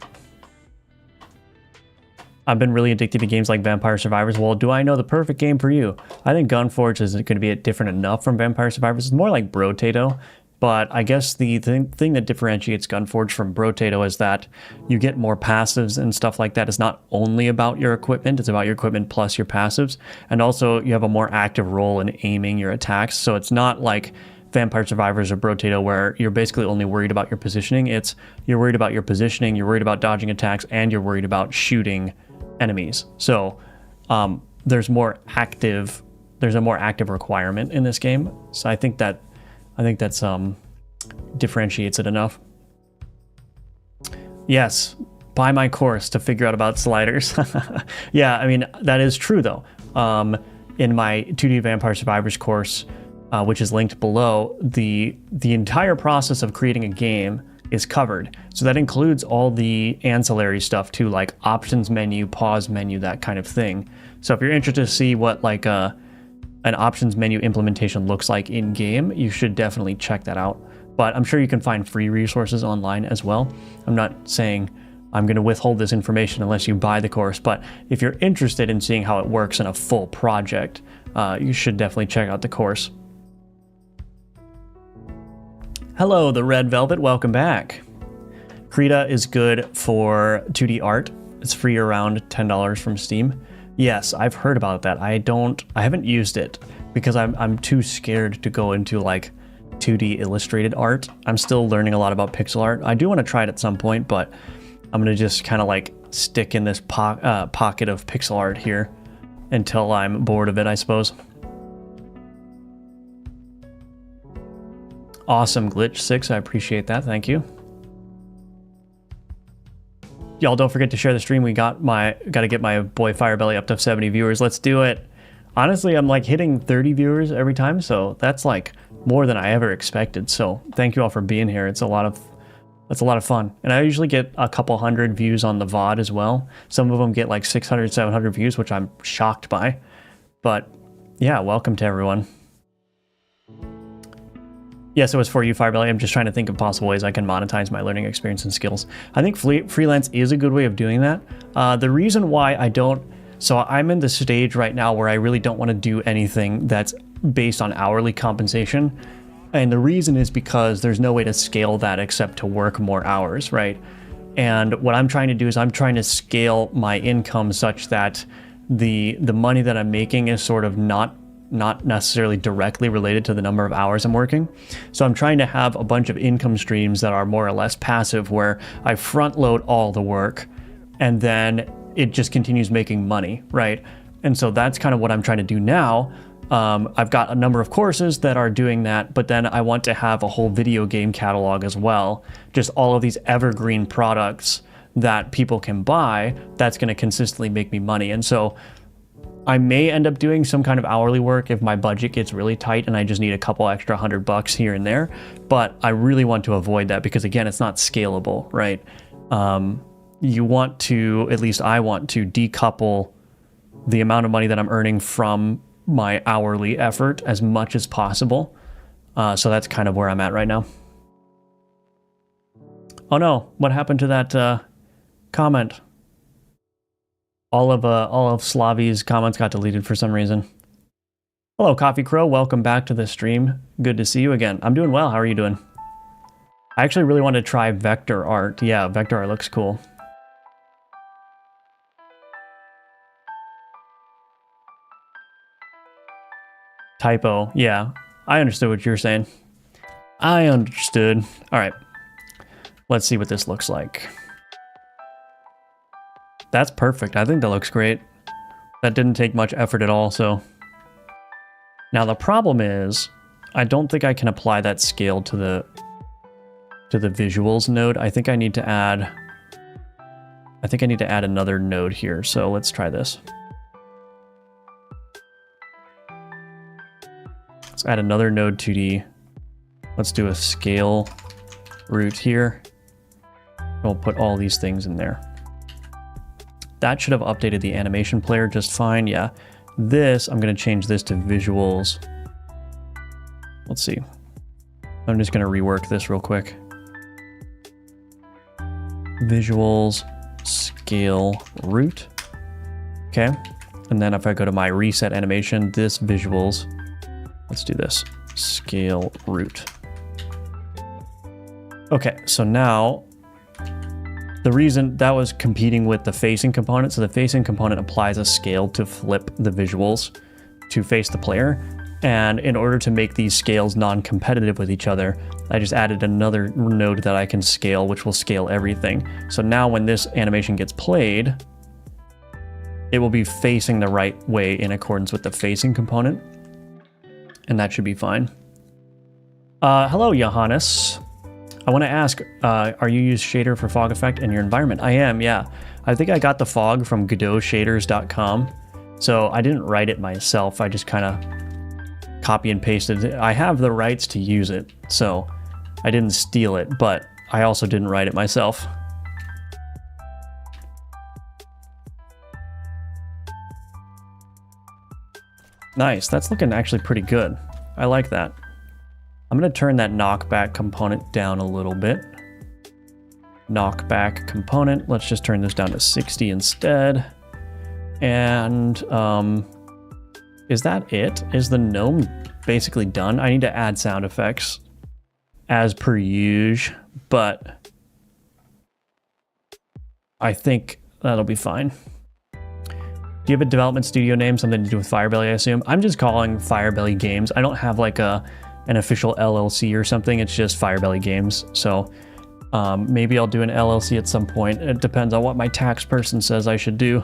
I've been really addicted to games like Vampire Survivors. Well, do I know the perfect game for you? I think Gunforge isn't going to be different enough from Vampire Survivors. It's more like Brotato. But I guess the thing that differentiates Gunforge from Brotato is that you get more passives and stuff like that. It's not only about your equipment, it's about your equipment plus your passives. And also you have a more active role in aiming your attacks. So it's not like Vampire Survivors or Brotato where you're basically only worried about your positioning. It's you're worried about your positioning, you're worried about dodging attacks, and you're worried about shooting enemies. So there's a more active requirement in this game. So I think that's differentiates it enough. Yes, buy my course to figure out about sliders. Yeah, I mean, that is true though. In my 2D Vampire Survivors course, which is linked below, the entire process of creating a game is covered. So that includes all the ancillary stuff too, like options menu, pause menu, that kind of thing. So if you're interested to see what like an options menu implementation looks like in game, you should definitely check that out. But I'm sure you can find free resources online as well. I'm not saying I'm going to withhold this information unless you buy the course, but if you're interested in seeing how it works in a full project, you should definitely check out the course. Hello, the Red Velvet, welcome back. Krita is good for 2D art. It's free around $10 from Steam. Yes, I've heard about that. I haven't used it because I'm too scared to go into like 2D illustrated art. I'm still learning a lot about pixel art. I do want to try it at some point, but I'm going to just kind of like stick in this pocket of pixel art here until I'm bored of it, I suppose. Awesome, Glitch 6. I appreciate that. Thank you. Y'all don't forget to share the stream. We got to get my boy Firebelly up to 70 viewers. Let's do it. Honestly, I'm like hitting 30 viewers every time, so that's like more than I ever expected. So thank you all for being here. It's a lot of fun. And I usually get a couple hundred views on the VOD as well. Some of them get like 600, 700 views, which I'm shocked by. But yeah, welcome to everyone. Yes, it was for you, Firebelly. I'm just trying to think of possible ways I can monetize my learning experience and skills. I think freelance is a good way of doing that. The reason why I don't... So I'm in the stage right now where I really don't want to do anything that's based on hourly compensation. And the reason is because there's no way to scale that except to work more hours, right? And what I'm trying to do is I'm trying to scale my income such that the money that I'm making is sort of not necessarily directly related to the number of hours I'm working. So I'm trying to have a bunch of income streams that are more or less passive, where I front load all the work and then it just continues making money, right? And so that's kind of what I'm trying to do now. I've got a number of courses that are doing that, but then I want to have a whole video game catalog as well. Just all of these evergreen products that people can buy that's going to consistently make me money. And so I may end up doing some kind of hourly work if my budget gets really tight and I just need a couple extra $100 here and there. But I really want to avoid that because, again, it's not scalable, right? You want to, at least I want to, decouple the amount of money that I'm earning from my hourly effort as much as possible. So that's kind of where I'm at right now. Oh no, what happened to that comment? All of Slavi's comments got deleted for some reason. Hello, Coffee Crow. Welcome back to the stream. Good to see you again. I'm doing well. How are you doing? I actually really want to try vector art. Yeah, vector art looks cool. Typo. Yeah, I understood what you're saying. I understood. All right. Let's see what this looks like. That's perfect. I think that looks great. That didn't take much effort at all, so. Now the problem is, I don't think I can apply that scale to the visuals node. I think I need to add another node here. So let's try this. Let's add another node 2D. Let's do a scale root here. We'll put all these things in there. That should have updated the animation player just fine. Yeah. This, I'm going to change this to visuals. Let's see. I'm just going to rework this real quick. Visuals, scale, root. Okay. And then if I go to my reset animation, this visuals, let's do this, scale, root. Okay, so now the reason that was competing with the facing component, so the facing component applies a scale to flip the visuals to face the player. And in order to make these scales non-competitive with each other, I just added another node that I can scale, which will scale everything. So now when this animation gets played, it will be facing the right way in accordance with the facing component. And that should be fine. Hello, Johannes. I want to ask, are you use shader for fog effect in your environment? I am, yeah. I think I got the fog from GodotShaders.com. So I didn't write it myself. I just kind of copy and pasted it. I have the rights to use it, so I didn't steal it, but I also didn't write it myself. Nice, that's looking actually pretty good. I like that. I'm going to turn that knockback component down a little bit. Knockback component, let's just turn this down to 60 instead. And is that it? Is the gnome basically done? I need to add sound effects as per usual, but I think that'll be fine. Do you have a development studio name, something to do with Firebelly, I assume? I'm just calling Firebelly Games. I don't have like an official LLC or something. It's just Firebelly Games. So maybe I'll do an LLC at some point. It depends on what my tax person says I should do.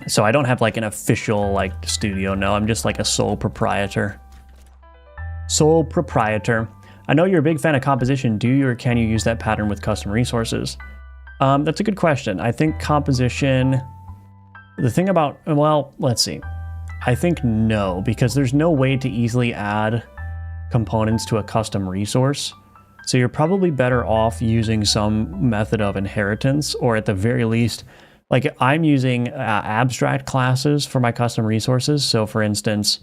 So I don't have like an official like studio. No, I'm just like a sole proprietor. Sole proprietor. I know you're a big fan of composition. Do you or can you use that pattern with custom resources? That's a good question. I think composition, the thing about, well, let's see. I think no, because there's no way to easily add components to a custom resource. So you're probably better off using some method of inheritance, or at the very least, like I'm using abstract classes for my custom resources. So for instance,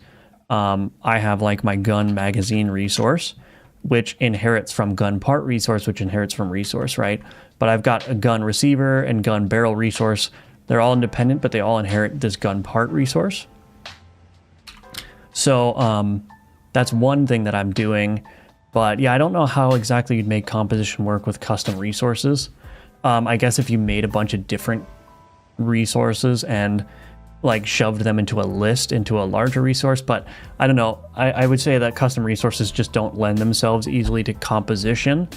I have like my gun magazine resource, which inherits from gun part resource, which inherits from resource, right? But I've got a gun receiver and gun barrel resource. They're all independent, but they all inherit this gun part resource. So that's one thing that I'm doing. But yeah, I don't know how exactly you'd make composition work with custom resources. I guess if you made a bunch of different resources and like shoved them into a list, into a larger resource, but I don't know. I would say that custom resources just don't lend themselves easily to composition.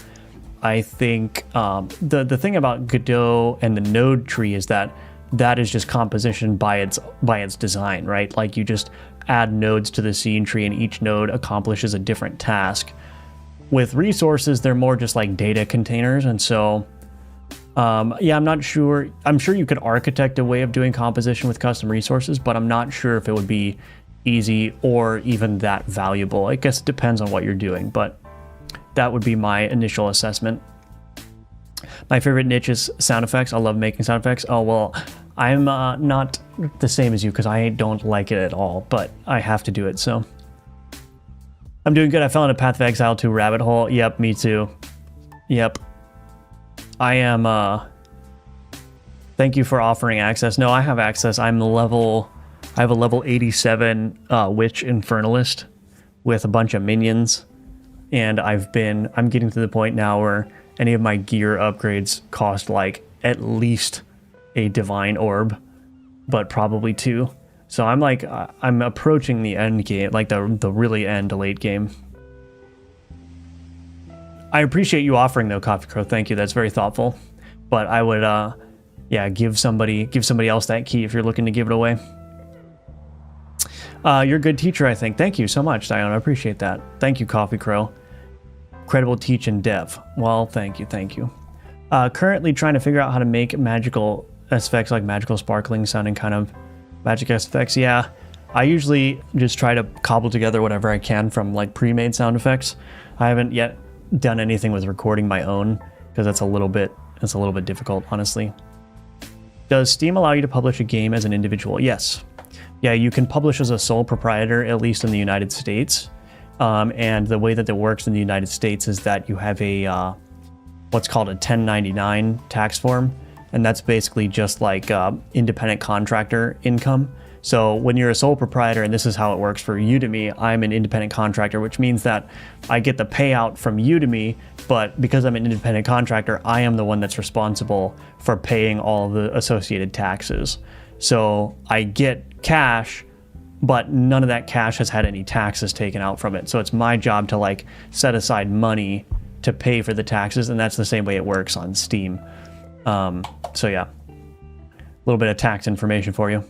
I think the thing about Godot and the node tree is that is just composition by its design, right? Like you just add nodes to the scene tree and each node accomplishes a different task. With resources, they're more just like data containers, and so yeah, I'm not sure. I'm sure you could architect a way of doing composition with custom resources, but I'm not sure if it would be easy or even that valuable. I guess it depends on what you're doing, but that would be my initial assessment. My favorite niche is sound effects. I love making sound effects. Oh, well, I'm not the same as you because I don't like it at all, but I have to do it, so. I'm doing good. I fell into Path of Exile 2 rabbit hole. Yep, me too. Yep. I am, thank you for offering access. No, I have access. I have a level 87 Witch Infernalist with a bunch of minions. And I'm getting to the point now where any of my gear upgrades cost like at least a divine orb, but probably 2. So I'm like, I'm approaching the end game, like the really end late game. I appreciate you offering though, Coffee Crow. Thank you. That's very thoughtful. But I would, yeah, give somebody else that key if you're looking to give it away. You're a good teacher, I think. Thank you so much, Diana. I appreciate that. Thank you, Coffee Crow. Credible teach and dev. Well, thank you. Currently trying to figure out how to make magical effects, like magical sparkling sounding kind of magic effects. Yeah, I usually just try to cobble together whatever I can from like pre-made sound effects. I haven't yet done anything with recording my own because that's a little bit difficult, honestly. Does Steam allow you to publish a game as an individual? Yes. Yeah, you can publish as a sole proprietor, at least in the United States. And the way that it works in the United States is that you have a what's called a 1099 tax form, and that's basically just like independent contractor income. So when you're a sole proprietor, and this is how it works for Udemy, I'm an independent contractor, which means that I get the payout from Udemy, but because I'm an independent contractor, I am the one that's responsible for paying all the associated taxes. So I get cash, but none of that cash has had any taxes taken out from it. So it's my job to like set aside money to pay for the taxes, and that's the same way it works on Steam. So yeah, a little bit of tax information for you.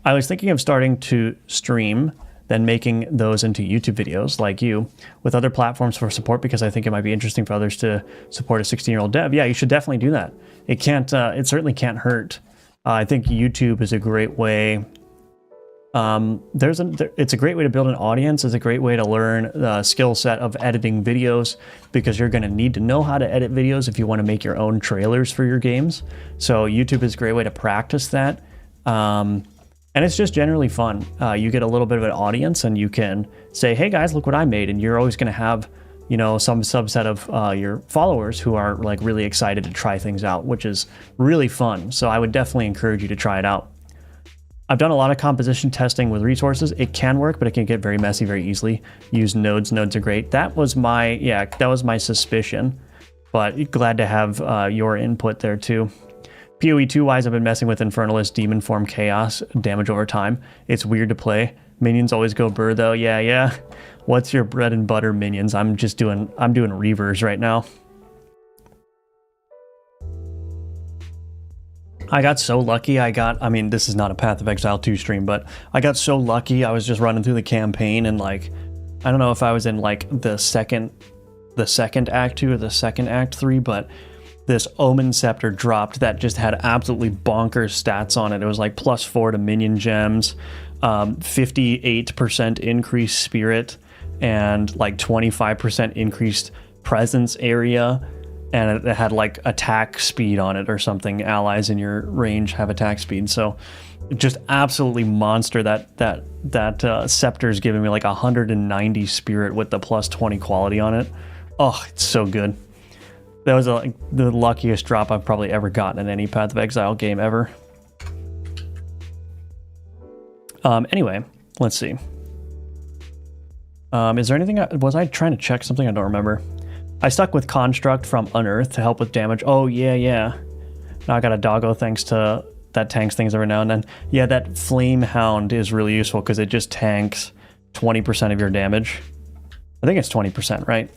I was thinking of starting to stream, then making those into YouTube videos like you with other platforms for support, because I think it might be interesting for others to support a 16-year-old dev. Yeah, you should definitely do that. It certainly can't hurt. I think YouTube is a great way. It's a great way to build an audience. It's a great way to learn the skill set of editing videos, because you're going to need to know how to edit videos if you want to make your own trailers for your games. So YouTube is a great way to practice that. And it's just generally fun. You get a little bit of an audience, and you can say, hey guys, look what I made. And you're always going to have, you know, some subset of your followers who are like really excited to try things out, which is really fun. So I would definitely encourage you to try it out. I've done a lot of composition testing with resources. It can work, but it can get very messy very easily. Use nodes. Nodes are great. That was my suspicion, but glad to have your input there too. PoE 2-wise, I've been messing with Infernalist, Demon Form, Chaos, damage over time. It's weird to play. Minions always go burr though. Yeah. What's your bread and butter minions? I'm doing Reavers right now. I got so lucky. I mean, this is not a Path of Exile 2 stream, but I got so lucky. I was just running through the campaign, and like, I don't know if I was in like the second act 2 or the second act 3, but this Omen Scepter dropped that just had absolutely bonkers stats on it. It was like +4 to minion gems, 58% increased spirit, and like 25% increased presence area. And it had like attack speed on it or something. Allies in your range have attack speed. So just absolutely monster. That Scepter's giving me like 190 spirit with the +20 quality on it. Oh, it's so good. That was the luckiest drop I've probably ever gotten in any Path of Exile game ever. Anyway, let's see. Is there anything? Was I trying to check something? I don't remember. I stuck with Construct from Unearth to help with damage. Oh, yeah. Now I got a doggo thanks to that tanks things every now and then. Yeah, that Flame Hound is really useful because it just tanks 20% of your damage. I think it's 20%, right?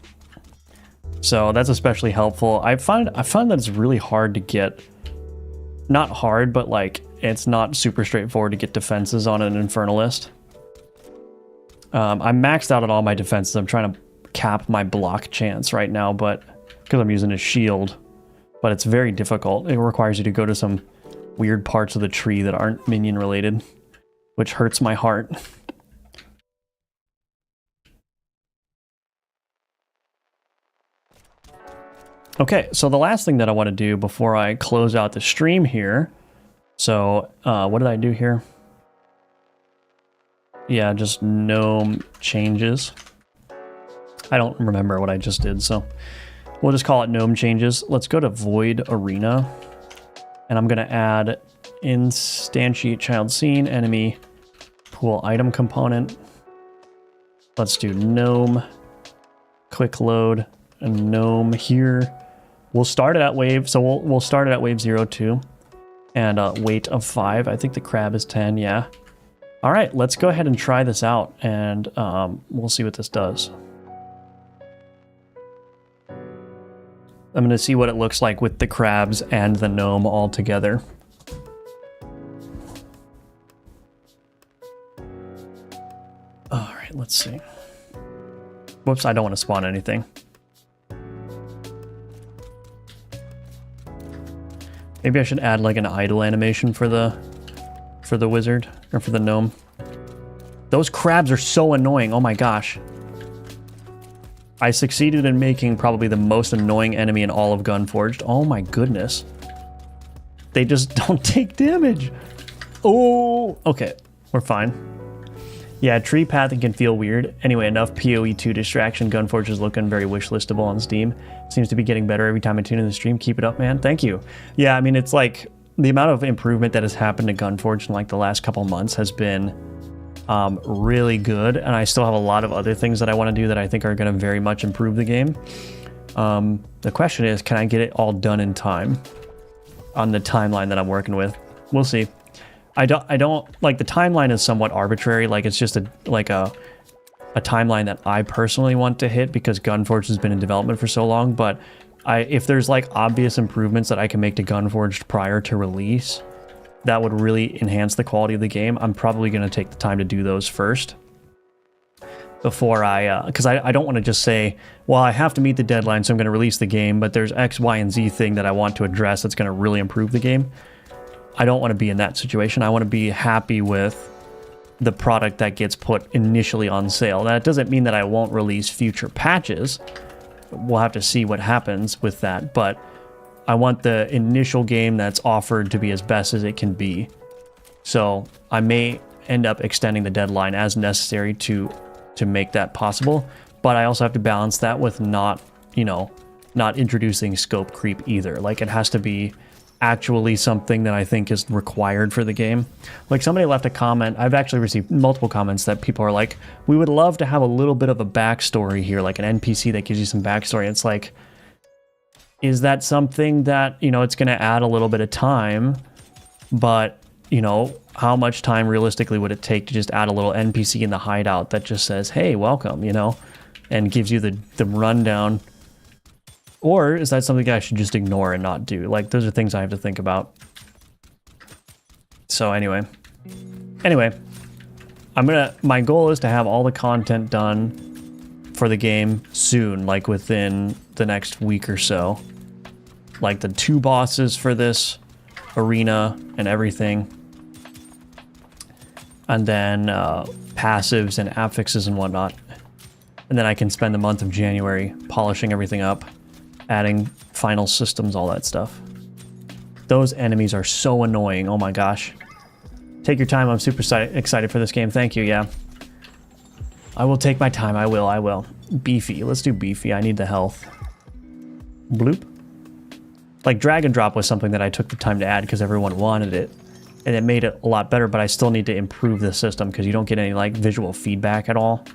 So that's especially helpful. I find that it's really hard to get, not hard, but like it's not super straightforward to get defenses on an Infernalist. I'm maxed out on all my defenses. I'm trying to cap my block chance right now, but because I'm using a shield, but it's very difficult. It requires you to go to some weird parts of the tree that aren't minion related, which hurts my heart. Okay, so the last thing that I want to do before I close out the stream here. So what did I do here? Yeah, just gnome changes. I don't remember what I just did, so we'll just call it gnome changes. Let's go to void arena, and I'm going to add instantiate child scene enemy pool item component. Let's do gnome quick load and gnome here. We'll start it at wave, so we'll start it at wave 0-2 and weight of 5. I think the crab is 10. Yeah. All right, let's go ahead and try this out, and we'll see what this does. I'm going to see what it looks like with the crabs and the gnome all together. All right, let's see. Whoops, I don't want to spawn anything. Maybe I should add like an idle animation for the wizard or for the gnome. Those crabs are so annoying. Oh my gosh. I succeeded in making probably the most annoying enemy in all of Gunforged. Oh my goodness. They just don't take damage. Oh, okay. We're fine. Yeah, tree pathing can feel weird. Anyway, enough PoE2 distraction. Gunforged is looking very wishlistable on Steam. Seems to be getting better every time I tune in the stream. Keep it up, man. Thank you. Yeah, I mean, it's like the amount of improvement that has happened to Gunforged in like the last couple months has been really good, and I still have a lot of other things that I want to do that I think are going to very much improve the game. The question is, can I get it all done in time on the timeline that I'm working with? We'll see. I don't like, the timeline is somewhat arbitrary. Like, it's just a timeline that I personally want to hit because Gunforged has been in development for so long. But if there's like obvious improvements that I can make to Gunforged prior to release that would really enhance the quality of the game, I'm probably going to take the time to do those first before because I don't want to just say, well, I have to meet the deadline, so I'm going to release the game, but there's X, Y, and Z thing that I want to address that's going to really improve the game. I don't want to be in that situation. I want to be happy with the product that gets put initially on sale. That doesn't mean that I won't release future patches. We'll have to see what happens with that, but I want the initial game that's offered to be as best as it can be. So I may end up extending the deadline as necessary to make that possible, but I also have to balance that with not introducing scope creep either. Like, it has to be actually something that I think is required for the game. Like, somebody left a comment. I've actually received multiple comments that people are like, we would love to have a little bit of a backstory here, like an NPC that gives you some backstory. It's like, is that something that, it's going to add a little bit of time, but, how much time realistically would it take to just add a little NPC in the hideout that just says, hey, welcome, and gives you the rundown? Or is that something I should just ignore and not do? Like, those are things I have to think about. So anyway, my goal is to have all the content done for the game soon, like within the next week or so. Like the 2 bosses for this arena and everything. And then passives and affixes and whatnot. And then I can spend the month of January polishing everything up, adding final systems, all that stuff. Those enemies are so annoying. Oh my gosh. Take your time. I'm super excited for this game. Thank you. Yeah. I will take my time. I will. Beefy. Let's do beefy. I need the health. Bloop. Like, drag and drop was something that I took the time to add because everyone wanted it. And it made it a lot better, but I still need to improve the system because you don't get any, like, visual feedback at all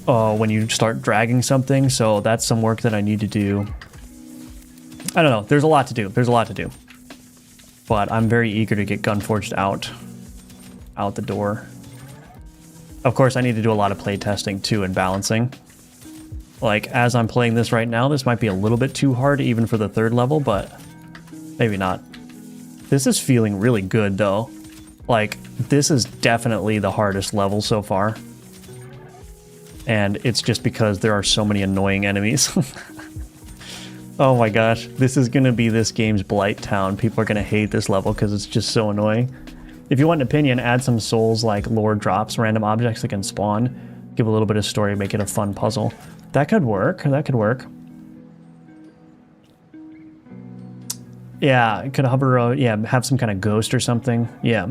when you start dragging something. So that's some work that I need to do. I don't know. There's a lot to do. But I'm very eager to get Gunforged out the door. Of course, I need to do a lot of play testing too and balancing. Like, as I'm playing this right now, this might be a little bit too hard even for the 3rd level, but maybe not. This is feeling really good though. Like, this is definitely the hardest level so far. And it's just because there are so many annoying enemies. Oh my gosh, this is gonna be this game's blight town. People are gonna hate this level because it's just so annoying. If you want an opinion, add some souls like lore drops, random objects that can spawn, give a little bit of story, make it a fun puzzle. That could work. Yeah, it could hover, have some kind of ghost or something. Yeah.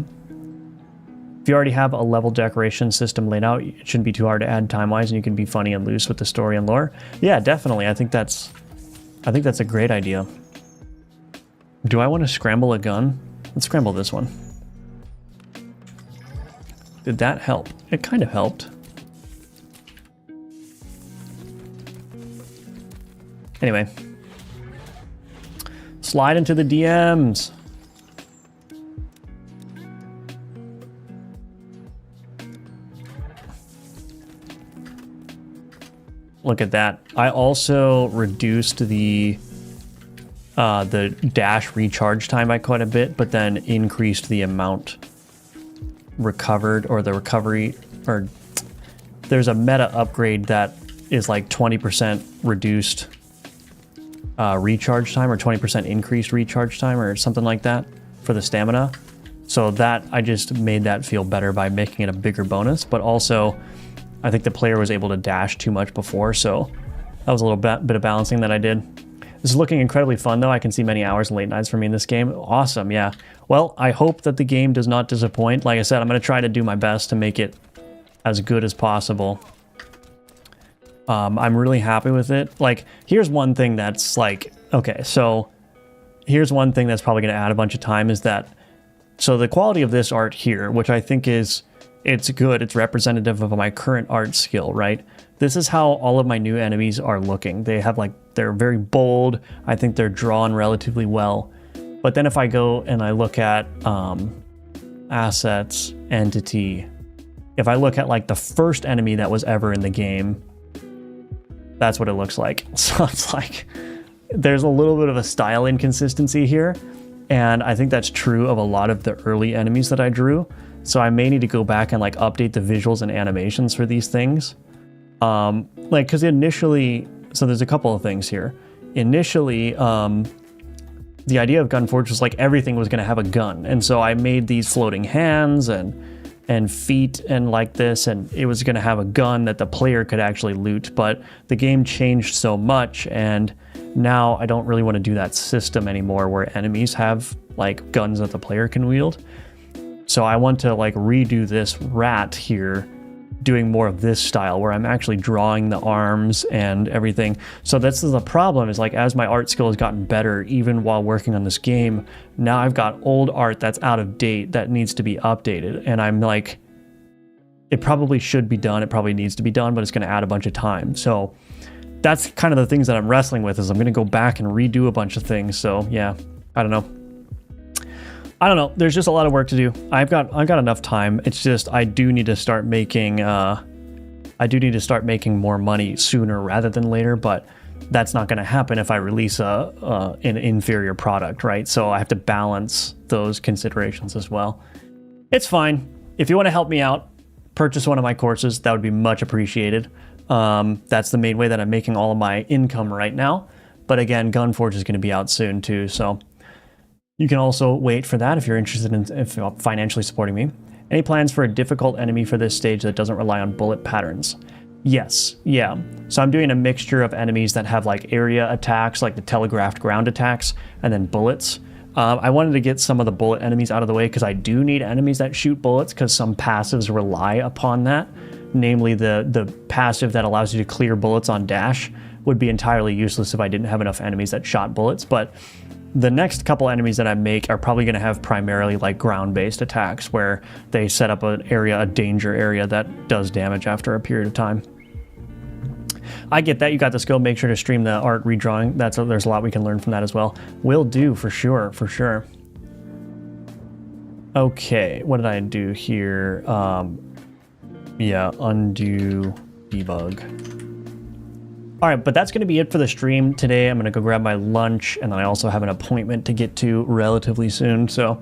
If you already have a level decoration system laid out, it shouldn't be too hard to add time-wise, and you can be funny and loose with the story and lore. Yeah, definitely. I think that's a great idea. Do I want to scramble a gun? Let's scramble this one. Did that help? It kind of helped. Anyway. Slide into the DMs. Look at that. I also reduced the dash recharge time by quite a bit, but then increased the amount recovered, or the recovery, or there's a meta upgrade that is like 20% reduced recharge time, or 20% increased recharge time, or something like that for the stamina. So that, I just made that feel better by making it a bigger bonus, but also I think the player was able to dash too much before, so that was a little bit of balancing that I did. This is looking incredibly fun, though. I can see many hours and late nights for me in this game. Awesome, yeah. Well, I hope that the game does not disappoint. Like I said, I'm going to try to do my best to make it as good as possible. I'm really happy with it. Like, here's one thing that's like, okay, so here's one thing that's probably going to add a bunch of time is that, so the quality of this art here, which I think is, it's good, it's representative of my current art skill, right? This is how all of my new enemies are looking. They have like, they're very bold. I think they're drawn relatively well. But then if I go and I look at assets, entity, if I look at like the first enemy that was ever in the game, that's what it looks like. So it's like, there's a little bit of a style inconsistency here. And I think that's true of a lot of the early enemies that I drew. So I may need to go back and like update the visuals and animations for these things. Like, cause initially, so there's a couple of things here. Initially, the idea of Gunforge was like everything was going to have a gun. And so I made these floating hands and feet and like this, and it was going to have a gun that the player could actually loot. But the game changed so much, and now I don't really want to do that system anymore where enemies have like guns that the player can wield. So I want to like redo this rat here, doing more of this style where I'm actually drawing the arms and everything. So this is the problem, is like as my art skill has gotten better, even while working on this game, now I've got old art that's out of date that needs to be updated. And I'm like, it probably should be done. It probably needs to be done, but it's going to add a bunch of time. So that's kind of the things that I'm wrestling with, is I'm going to go back and redo a bunch of things. So yeah, I don't know. There's just a lot of work to do. I've got enough time. It's just I do need to start making more money sooner rather than later, but that's not going to happen if I release an inferior product, right? So I have to balance those considerations as well. It's fine. If you want to help me out, purchase one of my courses. That would be much appreciated. That's the main way that I'm making all of my income right now. But again, Gunforge is going to be out soon too, so you can also wait for that if you're interested in financially supporting me. Any plans for a difficult enemy for this stage that doesn't rely on bullet patterns? Yes, yeah. So I'm doing a mixture of enemies that have like area attacks, like the telegraphed ground attacks, and then bullets. I wanted to get some of the bullet enemies out of the way because I do need enemies that shoot bullets, because some passives rely upon that. Namely, the passive that allows you to clear bullets on dash would be entirely useless if I didn't have enough enemies that shot bullets. But the next couple enemies that I make are probably going to have primarily like ground-based attacks where they set up an area, a danger area that does damage after a period of time. I get that. You got the skill. Make sure to stream the art redrawing. There's a lot we can learn from that as well. Will do, for sure, for sure. Okay, what did I do here? Yeah, undo, debug. All right, but that's going to be it for the stream today. I'm going to go grab my lunch, and then I also have an appointment to get to relatively soon. So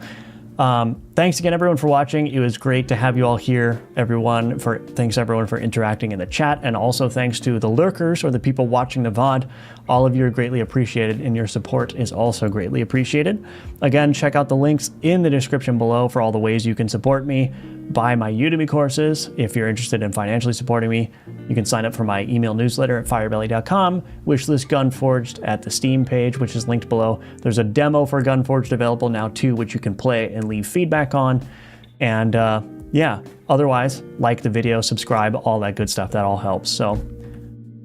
thanks again, everyone, for watching. It was great to have you all here, everyone. Thanks, everyone, for interacting in the chat, and also thanks to the lurkers or the people watching the VOD. All of you are greatly appreciated, and your support is also greatly appreciated. Again, check out the links in the description below for all the ways you can support me. Buy my Udemy courses. If you're interested in financially supporting me, you can sign up for my email newsletter at firebelly.com. Wishlist Gunforged at the Steam page, which is linked below. There's a demo for Gunforged available now too, which you can play and leave feedback on. And yeah, otherwise, like the video, subscribe, all that good stuff. That all helps. So,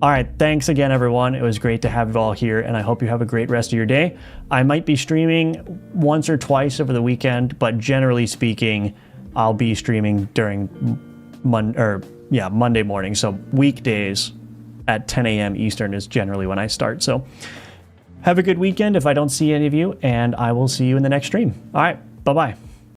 all right, thanks again, everyone. It was great to have you all here, and I hope you have a great rest of your day. I might be streaming once or twice over the weekend, but generally speaking, I'll be streaming during Monday morning. So weekdays at 10 a.m. Eastern is generally when I start. So have a good weekend if I don't see any of you, and I will see you in the next stream. All right, bye-bye.